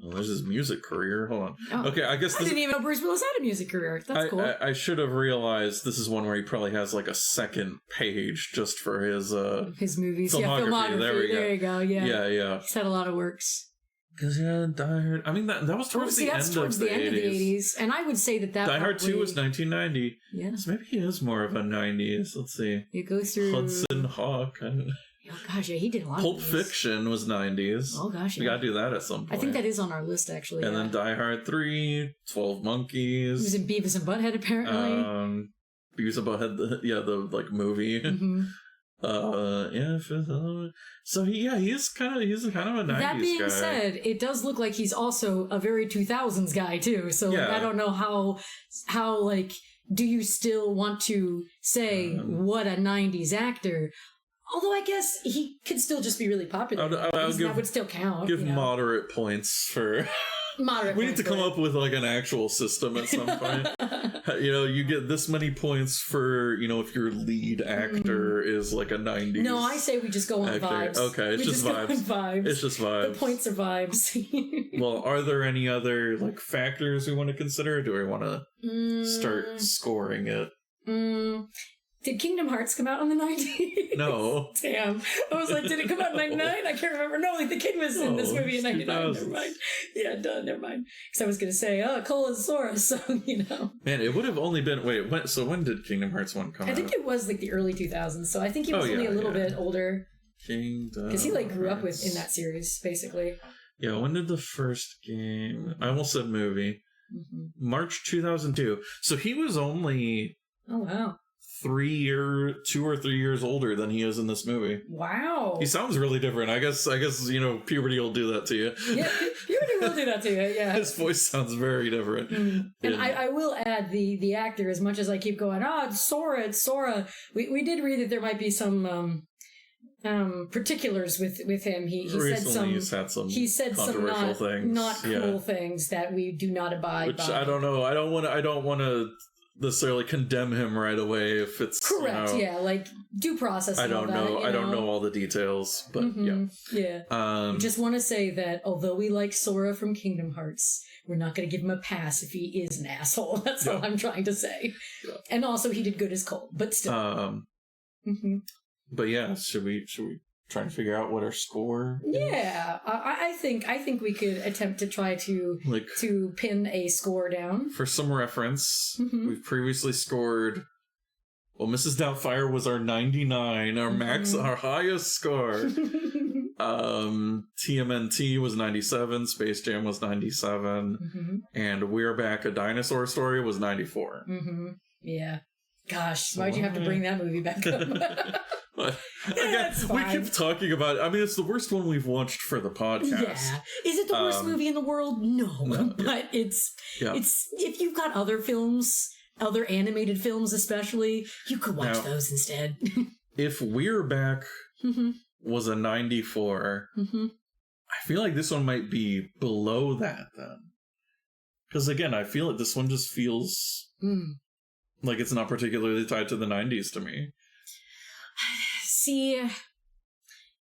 Oh, there's his music career. Hold on. Oh, okay, I guess I didn't even know Bruce Willis had a music career. That's cool. I should have realized this is one where he probably has a second page just for his movies. Filmography. There you go. Yeah. He's had a lot of works. Because Die Hard. I mean, that was towards the end of the 80s. And I was say that Die Hard 2 was 1990. Yeah. So maybe he is more of a 90s. Let's see. It goes through Hudson Hawk. Oh gosh, he did a lot. Pulp Fiction was 90s. Oh gosh, we gotta do that at some point. I think that is on our list actually. And then Die Hard 3, 12 Monkeys. He was in Beavis and Butthead apparently. Beavis and Butthead, the movie. Mm-hmm. Fifth Element. So he's kind of a 90s guy. That being said, it does look like he's also a very 2000s guy too. So I don't know how do you still want to say what a 90s actor? Although I guess he could still just be really popular. That would still count. Give moderate points for Moderate. We need to come up with like an actual system at some point. You get this many points for, if your lead actor is like a 90s. No, I say we just go on vibes. Okay, it's just vibes. It's just vibes. The points are vibes. Well, are there any other like factors we want to consider? Or do we want to start scoring it? Did Kingdom Hearts come out in the 90s? No. Damn. I was like, did it come out in 99? I can't remember. No, like the kid was in this movie in 99. Never mind. Yeah, done. Never mind. Because I was going to say, Cole is Sora, so, Man, it would have only been... Wait, when did Kingdom Hearts 1 come out? I think it was like the early 2000s, so I think he was only a little bit older. Kingdom Because he like grew up in that series, basically. Yeah, when did the first game... I almost said movie. March 2002. So he was only... Oh, wow. 2 or 3 years older than he is in this movie. Wow. He sounds really different. I guess puberty will do that to you. Yeah, puberty will do that to you, yeah. His voice sounds very different. And I will add the actor, as much as I keep going, it's Sora. We did read that there might be some particulars with him. He said some not cool things that we do not abide by. Which I don't know. I don't want to necessarily condemn him right away if it's correct. Like due process. I don't know. I don't know all the details, but yeah. I just want to say that although we like Sora from Kingdom Hearts, we're not going to give him a pass if he is an asshole. That's all I'm trying to say. Yeah. And also, he did good as Cole, but still. But yeah, should we try and figure out what our score is? Yeah, I think we could attempt to try to pin a score down. For some reference, we've previously scored... Well, Mrs. Doubtfire was our 99, our highest score. TMNT was 97, Space Jam was 97, and We're Back, A Dinosaur Story was 94. Yeah. Gosh, why'd you have to bring that movie back up? But again, we keep talking about it. I mean, it's the worst one we've watched for the podcast. Yeah. Is it the worst movie in the world? No. But it's if you've got other films, other animated films especially, you could watch those instead. If We're Back was a 94, I feel like this one might be below that then. Because again, I feel like this one just feels like it's not particularly tied to the 90s to me. See,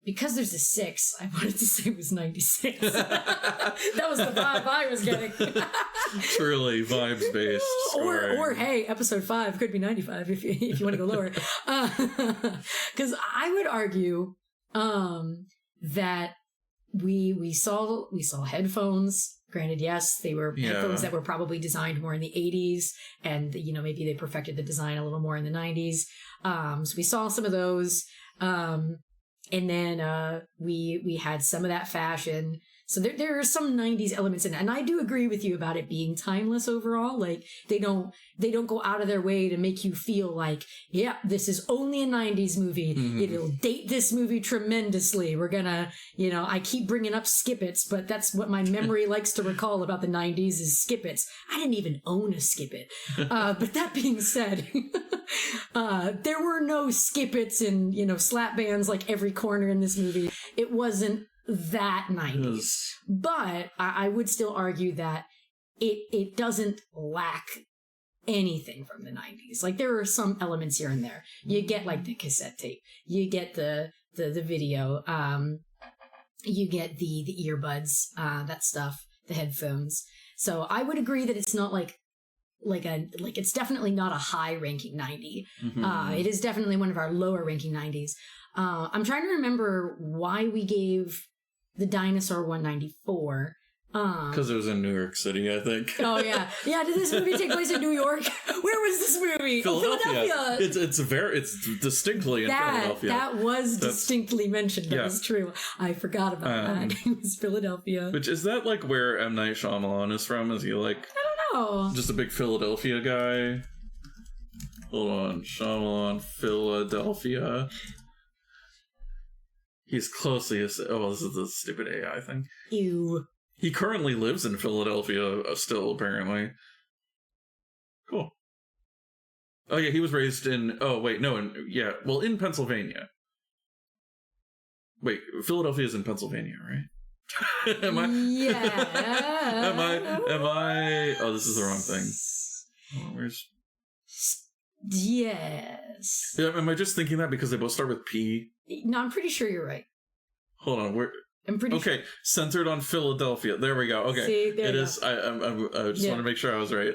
because there's a 6, I wanted to say it was 96. That was the vibe I was getting. Truly vibes-based scoring. Or hey, episode 5 could be 95 if you want to go lower. Because I would argue that we saw headphones. Granted, yes, they were headphones that were probably designed more in the 80s, and maybe they perfected the design a little more in the 90s. So we saw some of those, and then we had some of that fashion. So there are some 90s elements in it, and I do agree with you about it being timeless overall. Like they don't go out of their way to make you feel like, yeah, this is only a 90s movie. It'll date this movie tremendously. We're gonna, I keep bringing up Skip-Its, but that's what my memory likes to recall about the 90s is Skip-Its. I didn't even own a Skip-It. But that being said, there were no Skip-Its and, slap bands like every corner in this movie. It wasn't that 90s. But I would still argue that it doesn't lack anything from the 90s. Like there are some elements here and there. You get like the cassette tape. You get the video. You get the earbuds, that stuff, the headphones. So I would agree that it's not like it's definitely not a high ranking 90. It is definitely one of our lower ranking 90s. I'm trying to remember why we gave the dinosaur 194. Because it was in New York City, I think. Oh, yeah. Yeah, did this movie take place in New York? Where was this movie? Philadelphia. It's distinctly in Philadelphia. That was distinctly mentioned. That was true. I forgot about that. It was Philadelphia. Which, is that like where M. Night Shyamalan is from? Is he like... I don't know. Just a big Philadelphia guy? Hold on. Shyamalan, Philadelphia... He's closely... this is the stupid AI thing. Ew. He currently lives in Philadelphia still, apparently. Cool. Oh, yeah, he was raised in... Oh, wait, no, in Pennsylvania. Wait, Philadelphia is in Pennsylvania, right? Yeah. Am I? Oh, this is the wrong thing. Oh, where's? Yes. Yeah, am I just thinking that because they both start with P? No, I'm pretty sure you're right. Hold on, where? I'm pretty sure. Okay, centered on Philadelphia. There we go. Okay, See, there it you is. I just want to make sure I was right.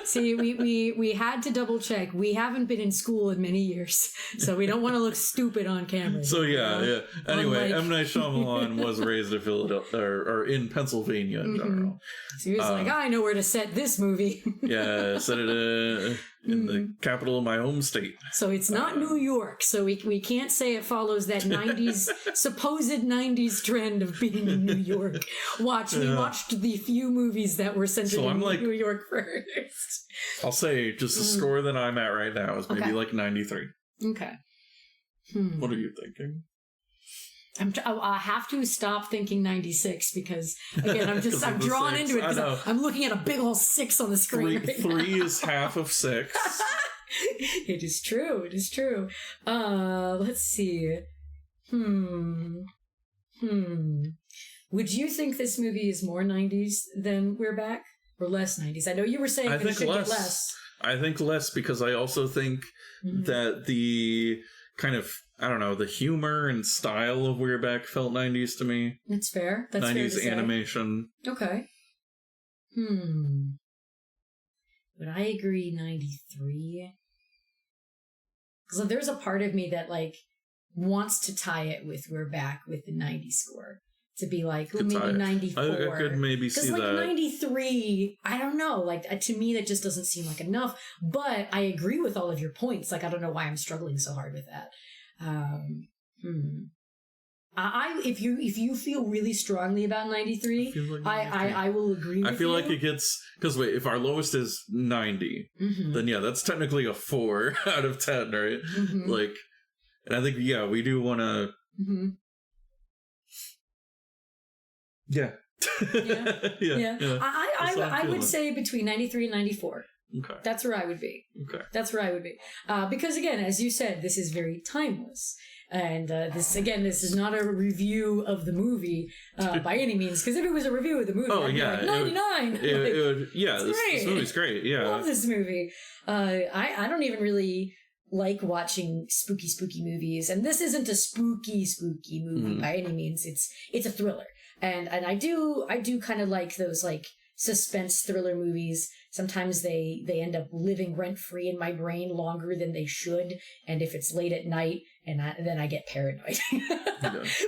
See, we had to double check. We haven't been in school in many years, so we don't want to look stupid on camera. So yeah. Anyway, Unlike... M. Night Shyamalan was raised in Philadelphia or in Pennsylvania in general. So he was like, I know where to set this movie. Yeah, set it in the capital of my home state. So it's not New York, so we can't say it follows that 90s, supposed 90s trend of being in New York. We watched the few movies that were centered in New York first. I'll say just the score that I'm at right now is maybe like 93. Okay. What are you thinking? I have to stop thinking 96 because again I'm drawn into it because I'm looking at a big old 6 on the screen. Three is half of 6. It is true. It is true. Let's see. Would you think this movie is more 90s than We're Back or less 90s? I know you were saying it should get less. I think less because I also think that the kind of, I don't know, the humor and style of We're Back felt 90s to me. That's fair. That's 90s fair to say. animation. Okay. Would I agree 93? Because there's a part of me that like wants to tie it with We're Back with the 90s score. To be like, maybe 94. I could maybe see that. Because like 93, I don't know. Like to me, that just doesn't seem like enough. But I agree with all of your points. Like I don't know why I'm struggling so hard with that. If you feel really strongly about 93, I will agree with you. I feel like it gets, because wait, if our lowest is 90, then yeah, that's technically a 4 out of 10, right? Like, and I think, yeah, we do want to... Yeah. I would say between 93 and 94. Okay. That's where I would be. Okay. That's where I would be. Because again, as you said, this is very timeless. And this is not a review of the movie by any means. Because if it was a review of the movie, I'd be like 99. This movie's great. Yeah. I love this movie. I don't even really like watching spooky movies. And this isn't a spooky movie by any means. It's a thriller. And I do kind of like those like suspense thriller movies. Sometimes they end up living rent free in my brain longer than they should. And if it's late at night, then I get paranoid.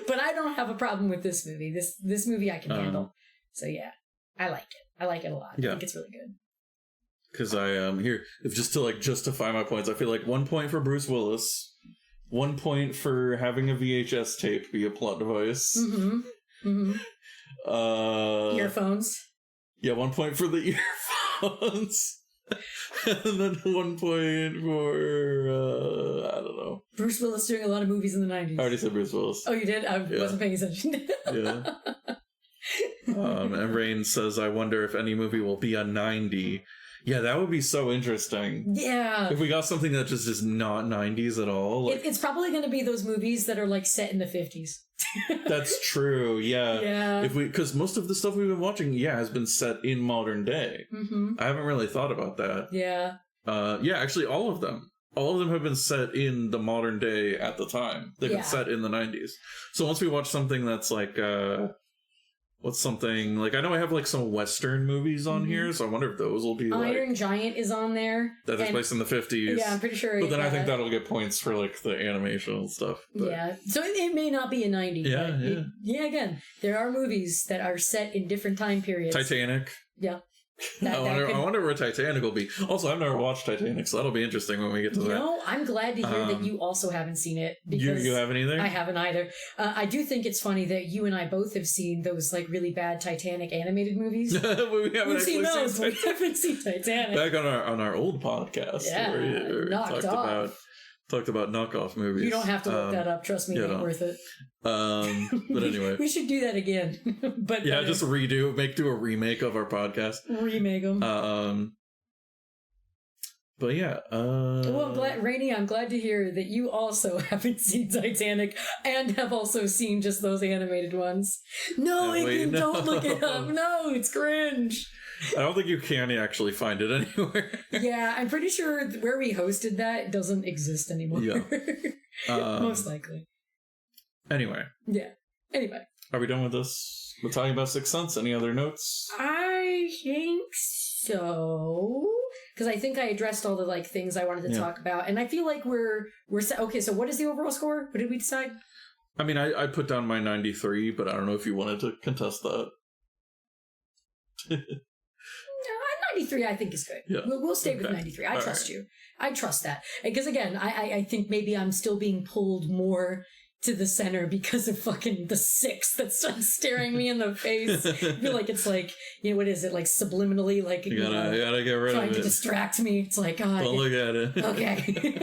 But I don't have a problem with this movie. This movie I can handle. So yeah, I like it. I like it a lot. I think it's really good. Because I here, if just to like justify my points, I feel like 1 point for Bruce Willis, 1 point for having a VHS tape be a plot device. Earphones. Yeah, 1 point for the earphones. And then 1 point for I don't know. Bruce Willis doing a lot of movies in the 90s. I already said Bruce Willis. Oh, you did? I wasn't paying attention. Yeah. And Rain says, I wonder if any movie will be a 90. Yeah, that would be so interesting. Yeah. If we got something that just is not 90s at all. Like... It's probably going to be those movies that are like set in the 50s. That's true, yeah. Yeah. Because most of the stuff we've been watching, has been set in modern day. I haven't really thought about that. Yeah. Yeah, actually, all of them. All of them have been set in the modern day at the time. They've been set in the 90s. So once we watch something that's like... what's something like I know I have like some Western movies on here, so I wonder if those will be Iron Giant is on there. That takes place in the 50s. Yeah, I'm pretty sure. But then I think that'll get points for like the animation and stuff. But. Yeah, so it may not be a 90. Yeah. Again, there are movies that are set in different time periods. Titanic. Yeah. I wonder where Titanic will be. Also, I've never watched Titanic, so that'll be interesting when we get to that. No, I'm glad to hear that you also haven't seen it. Because you haven't either? I haven't either. I do think it's funny that you and I both have seen those like really bad Titanic animated movies. We've seen those. We haven't seen Titanic. Back on our old podcast, where we talked about knockoff movies. You don't have to look that up. Trust me, it ain't worth it. But anyway, we should do that again. But just do a remake of our podcast. Remake them. But yeah, well, Rainey, I'm glad to hear that you also haven't seen Titanic and have also seen just those animated ones. No, Ethan, don't look it up. No, it's cringe. I don't think you can actually find it anywhere. Yeah, I'm pretty sure where we hosted that doesn't exist anymore. Yeah. Most likely. Anyway. Yeah. Anyway. Are we done with this? We're talking about Sixth Sense. Any other notes? I think so. Because I think I addressed all the things I wanted to talk about, and I feel like we're okay. So what is the overall score? What did we decide? I mean, I put down my 93, but I don't know if you wanted to contest that. 93, I think is good. Yeah. We'll stay with 93. I trust you. I trust that because again, I think maybe I'm still being pulled more to the center because of fucking the 6 that's staring me in the face. I feel like it's what is it, subliminally, you gotta get rid trying of it. To distract me. It's like, oh, don't look at it. Okay.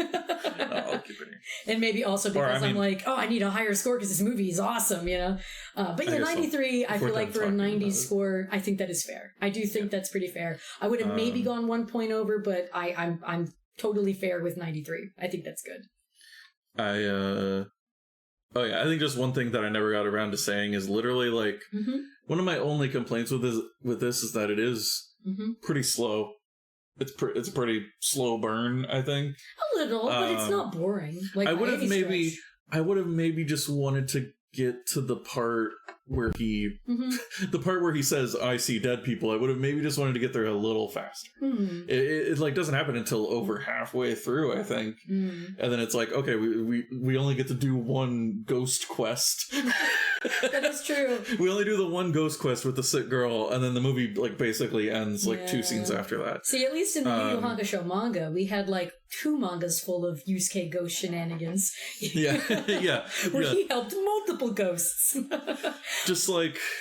I'll keep it here. And maybe also because I'm like, I need a higher score because this movie is awesome, But yeah, 93, I feel like for a 90 score, I think that is fair. I do think that's pretty fair. I would have maybe gone 1 point over, but I'm totally fair with 93. I think that's good. Oh yeah, I think just one thing that I never got around to saying is literally one of my only complaints with this is that it is pretty slow. It's a pretty slow burn, I think. A little, but it's not boring. I would have maybe just wanted to get to the part where he says I see dead people. I would have maybe just wanted to get there a little faster. It doesn't happen until over halfway through, I think. And then it's like, okay, we only get to do one ghost quest. That is true. We only do the one ghost quest with the sick girl, and then the movie basically ends 2 scenes after that. See, at least in the Yu Yu Hakusho manga, we had 2 mangas full of Yusuke ghost shenanigans. Yeah. Where he helped multiple ghosts. Just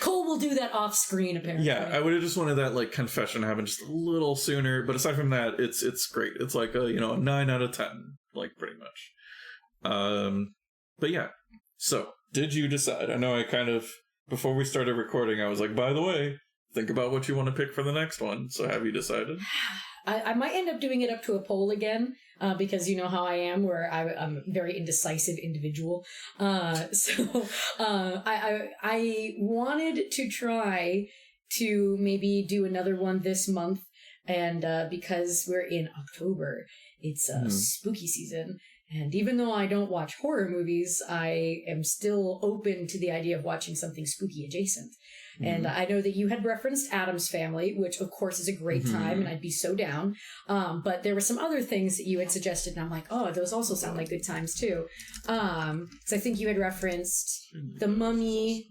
Cole will do that off screen, apparently. Yeah, I would have just wanted that confession to happen just a little sooner. But aside from that, it's great. It's a 9 out of 10, pretty much. But yeah. So, did you decide? I know I kind of, before we started recording, I was like, by the way, think about what you want to pick for the next one. So have you decided? I might end up doing it up to a poll again, because you know how I am, where I'm a very indecisive individual. So I wanted to try to maybe do another one this month, and because we're in October, it's spooky season. And even though I don't watch horror movies, I am still open to the idea of watching something spooky adjacent. And I know that you had referenced Addams Family, which of course is a great time, and I'd be so down. But there were some other things that you had suggested, and I'm like, oh, those also sound like good times too. So I think you had referenced The Mummy.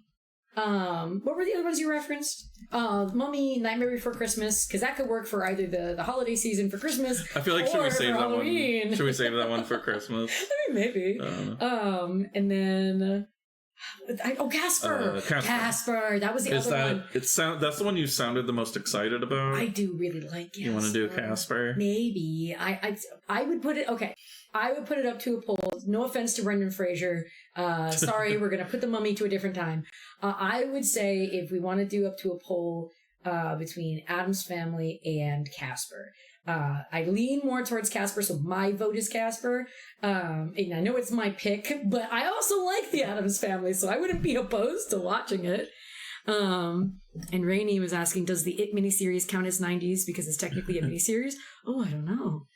What were the other ones you referenced? Mummy, Nightmare Before Christmas, because that could work for either the holiday season for Christmas. I feel like should we save that one? Should we save that one for Christmas? I mean, maybe. And then Casper. Casper. That was the other one. That's the one you sounded the most excited about. I do really like Casper. You want to do Casper? Maybe. I would put it. Okay. I would put it up to a poll. No offense to Brendan Fraser. Sorry, we're going to put The Mummy to a different time. I would say if we want to do up to a poll between Addams Family and Casper. I lean more towards Casper, so my vote is Casper. And I know it's my pick, but I also like the Addams Family, so I wouldn't be opposed to watching it. And Rainey was asking, does the It miniseries count as 90s because it's technically a miniseries? Oh, I don't know.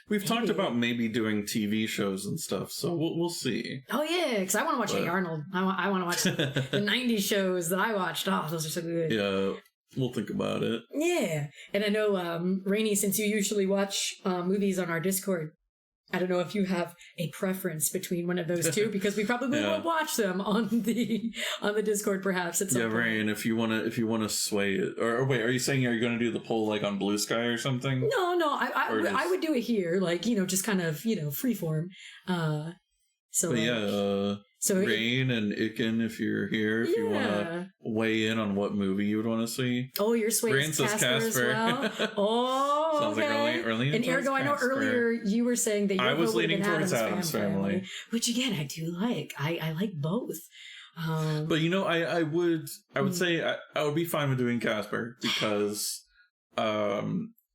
We've talked about maybe doing TV shows and stuff, so we'll see. Oh yeah, because I want to watch Hey Arnold. I want to watch the 90s shows that I watched. Oh, those are so good. Yeah, we'll think about it. Yeah, and I know, Rainey, since you usually watch movies on our Discord, I don't know if you have a preference between one of those two, because we probably won't watch them on the Discord, perhaps at some point. Rain, if you wanna sway it, or wait, are you saying are you going to do the poll on Blue Sky or something? No, I would do it here, just kind of freeform. So Rain and Iken, if you're here, if you want to weigh in on what movie you would want to see. Oh, you're swaying Casper as well. Oh, sounds like really and Ergo, I know earlier you were saying that I was leaning towards Addams Family, which again I do like. I like both. But I would say I would be fine with doing Casper because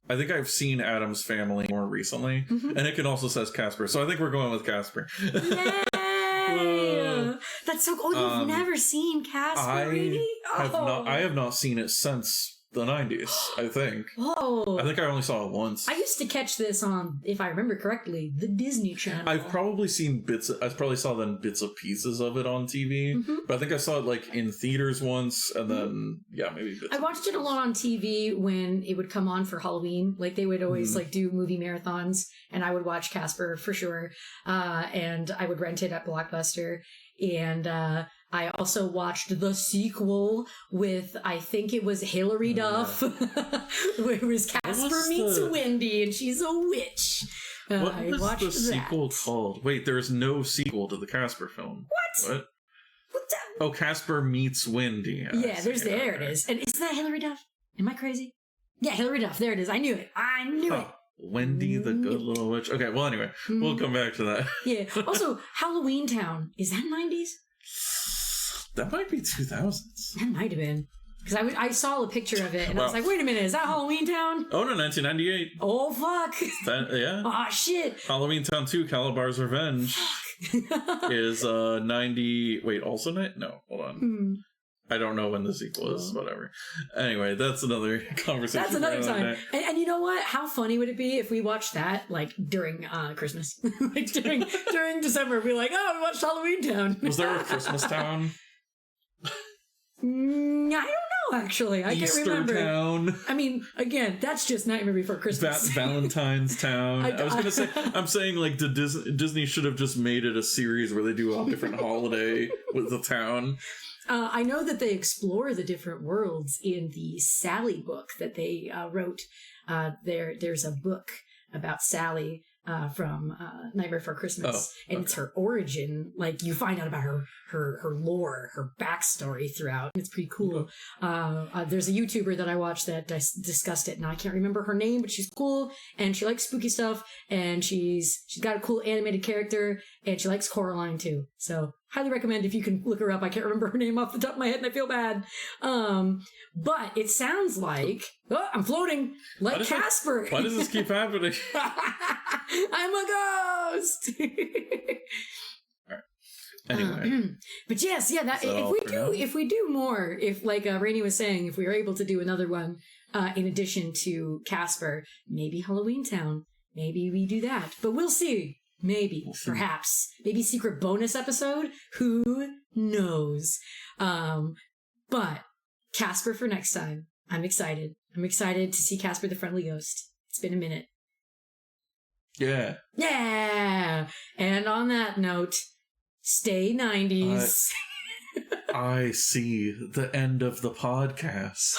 I think I've seen Addams Family more recently, and it can also says Casper, so I think we're going with Casper. Yay! That's so cool. You've never seen Casper, really? I have not seen it since the 90s, I think. Whoa. I think I only saw it once. I used to catch this on, if I remember correctly, the Disney Channel. I've probably seen I probably saw then bits of pieces of it on TV, but I think I saw it like in theaters once, and then, maybe bits. I watched it a lot on TV when it would come on for Halloween. Like, they would always like do movie marathons, and I would watch Casper for sure. And I would rent it at Blockbuster. And I also watched the sequel with, I think it was Hilary Duff, where it was Casper meets Wendy, and she's a witch. What was the sequel called? Wait, there's no sequel to the Casper film. What? Oh, Casper meets Wendy. Yeah, there it is. And is that Hilary Duff? Am I crazy? Yeah, Hilary Duff. There it is. I knew it. It. Wendy the Good Little Witch. Okay, well, anyway, we'll come back to that. Yeah. Also, Halloween Town. Is that 90s? That might be 2000s. That might have been. Because I saw a picture of it, and I was like, wait a minute, is that Halloween Town? Oh, no, 1998. Oh, fuck. Yeah. Oh, shit. Halloween Town 2, Calabar's Revenge is 90... Wait, also night? No, hold on. I don't know when the sequel is, whatever. Anyway, that's another conversation. That's another time. And you know what? How funny would it be if we watched that, like, during Christmas? Like, during December, we'd be like, we watched Halloween Town. Was there a Christmas Town? I don't know, actually. I can't remember. Easter Town. I mean, again, that's just Nightmare Before Christmas. Valentine's Town. I was going to say, I'm saying, like, Disney should have just made it a series where they do a different holiday with the town. I know that they explore the different worlds in the Sally book that they wrote. There's a book about Sally from Nightmare Before Christmas, and it's her origin. Like, you find out about her lore, her backstory throughout. It's pretty cool. There's a YouTuber that I watched that discussed it, and I can't remember her name, but she's cool, and she likes spooky stuff, and she's got a cool animated character, and she likes Coraline too. So highly recommend if you can look her up. I can't remember her name off the top of my head, and I feel bad. But it sounds like I'm floating like Casper. Why does this keep happening? I'm a ghost. All right. Anyway, but yes, if we do more, if like Rainey was saying, if we were able to do another one in addition to Casper, maybe Halloween Town, maybe we do that. But we'll see. Maybe, perhaps, maybe secret bonus episode. Who knows? But Casper for next time. I'm excited. I'm excited to see Casper the Friendly Ghost. It's been a minute. Yeah. Yeah. And on that note, stay 90s. I see the end of the podcast.